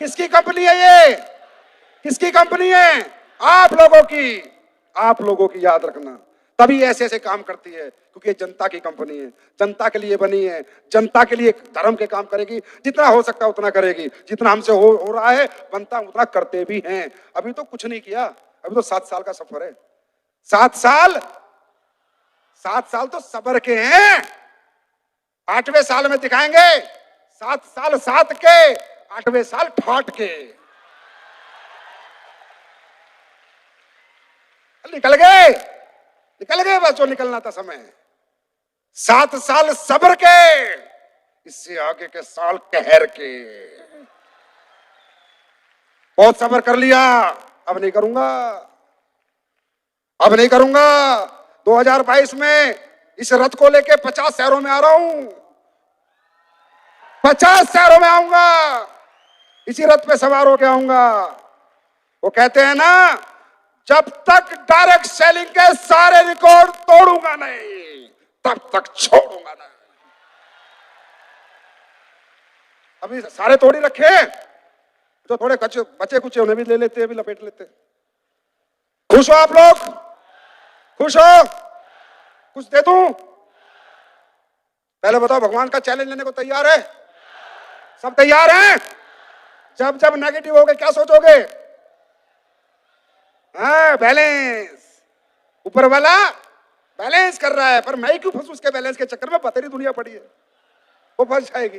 किसकी कंपनी है ये? किसकी कंपनी है? आप लोगों की याद रखना। तभी ऐसे ऐसे काम करती है, क्योंकि ये जनता की कंपनी है, जनता के लिए बनी है, जनता के लिए धर्म के काम करेगी। जितना हो सकता है उतना करेगी, जितना हमसे हो रहा है बनता उतना करते भी हैं। अभी तो कुछ नहीं किया, अभी तो 7 साल का सफर है। 7 साल तो सब्र के हैं। 8वें साल में दिखाएंगे 7 साल साथ के, 8वें साल ठाट के। निकल गए बस जो निकलना था समय। 7 साल सब्र के, इससे आगे के साल कहर के। बहुत सब्र कर लिया, अब नहीं करूंगा। 2022 में इस रथ को लेके 50 शहरों में आ रहा हूं। 50 शहरों में आऊंगा, इसी रथ पे सवार होके आऊंगा। वो कहते हैं ना, जब तक डायरेक्ट सेलिंग के सारे रिकॉर्ड तोड़ूंगा नहीं, तब तक छोड़ूंगा नहीं। अभी सारे तोड़ ही रखे हैं, तो थोड़े बचे कुछ उन्हें भी ले लेते हैं, भी लपेट लेते। खुश हो आप लोग? खुश हो? कुछ दे दूं? पहले बताओ, भगवान का चैलेंज लेने को तैयार है? सब तैयार हैं? जब नेगेटिव होगे क्या सोचोगे? हाँ, बैलेंस। ऊपर वाला बैलेंस कर रहा है, पर मैं क्यों फंसू उसके बैलेंस के चक्कर में? बतेरी दुनिया पड़ी है, वो फंस जाएगी।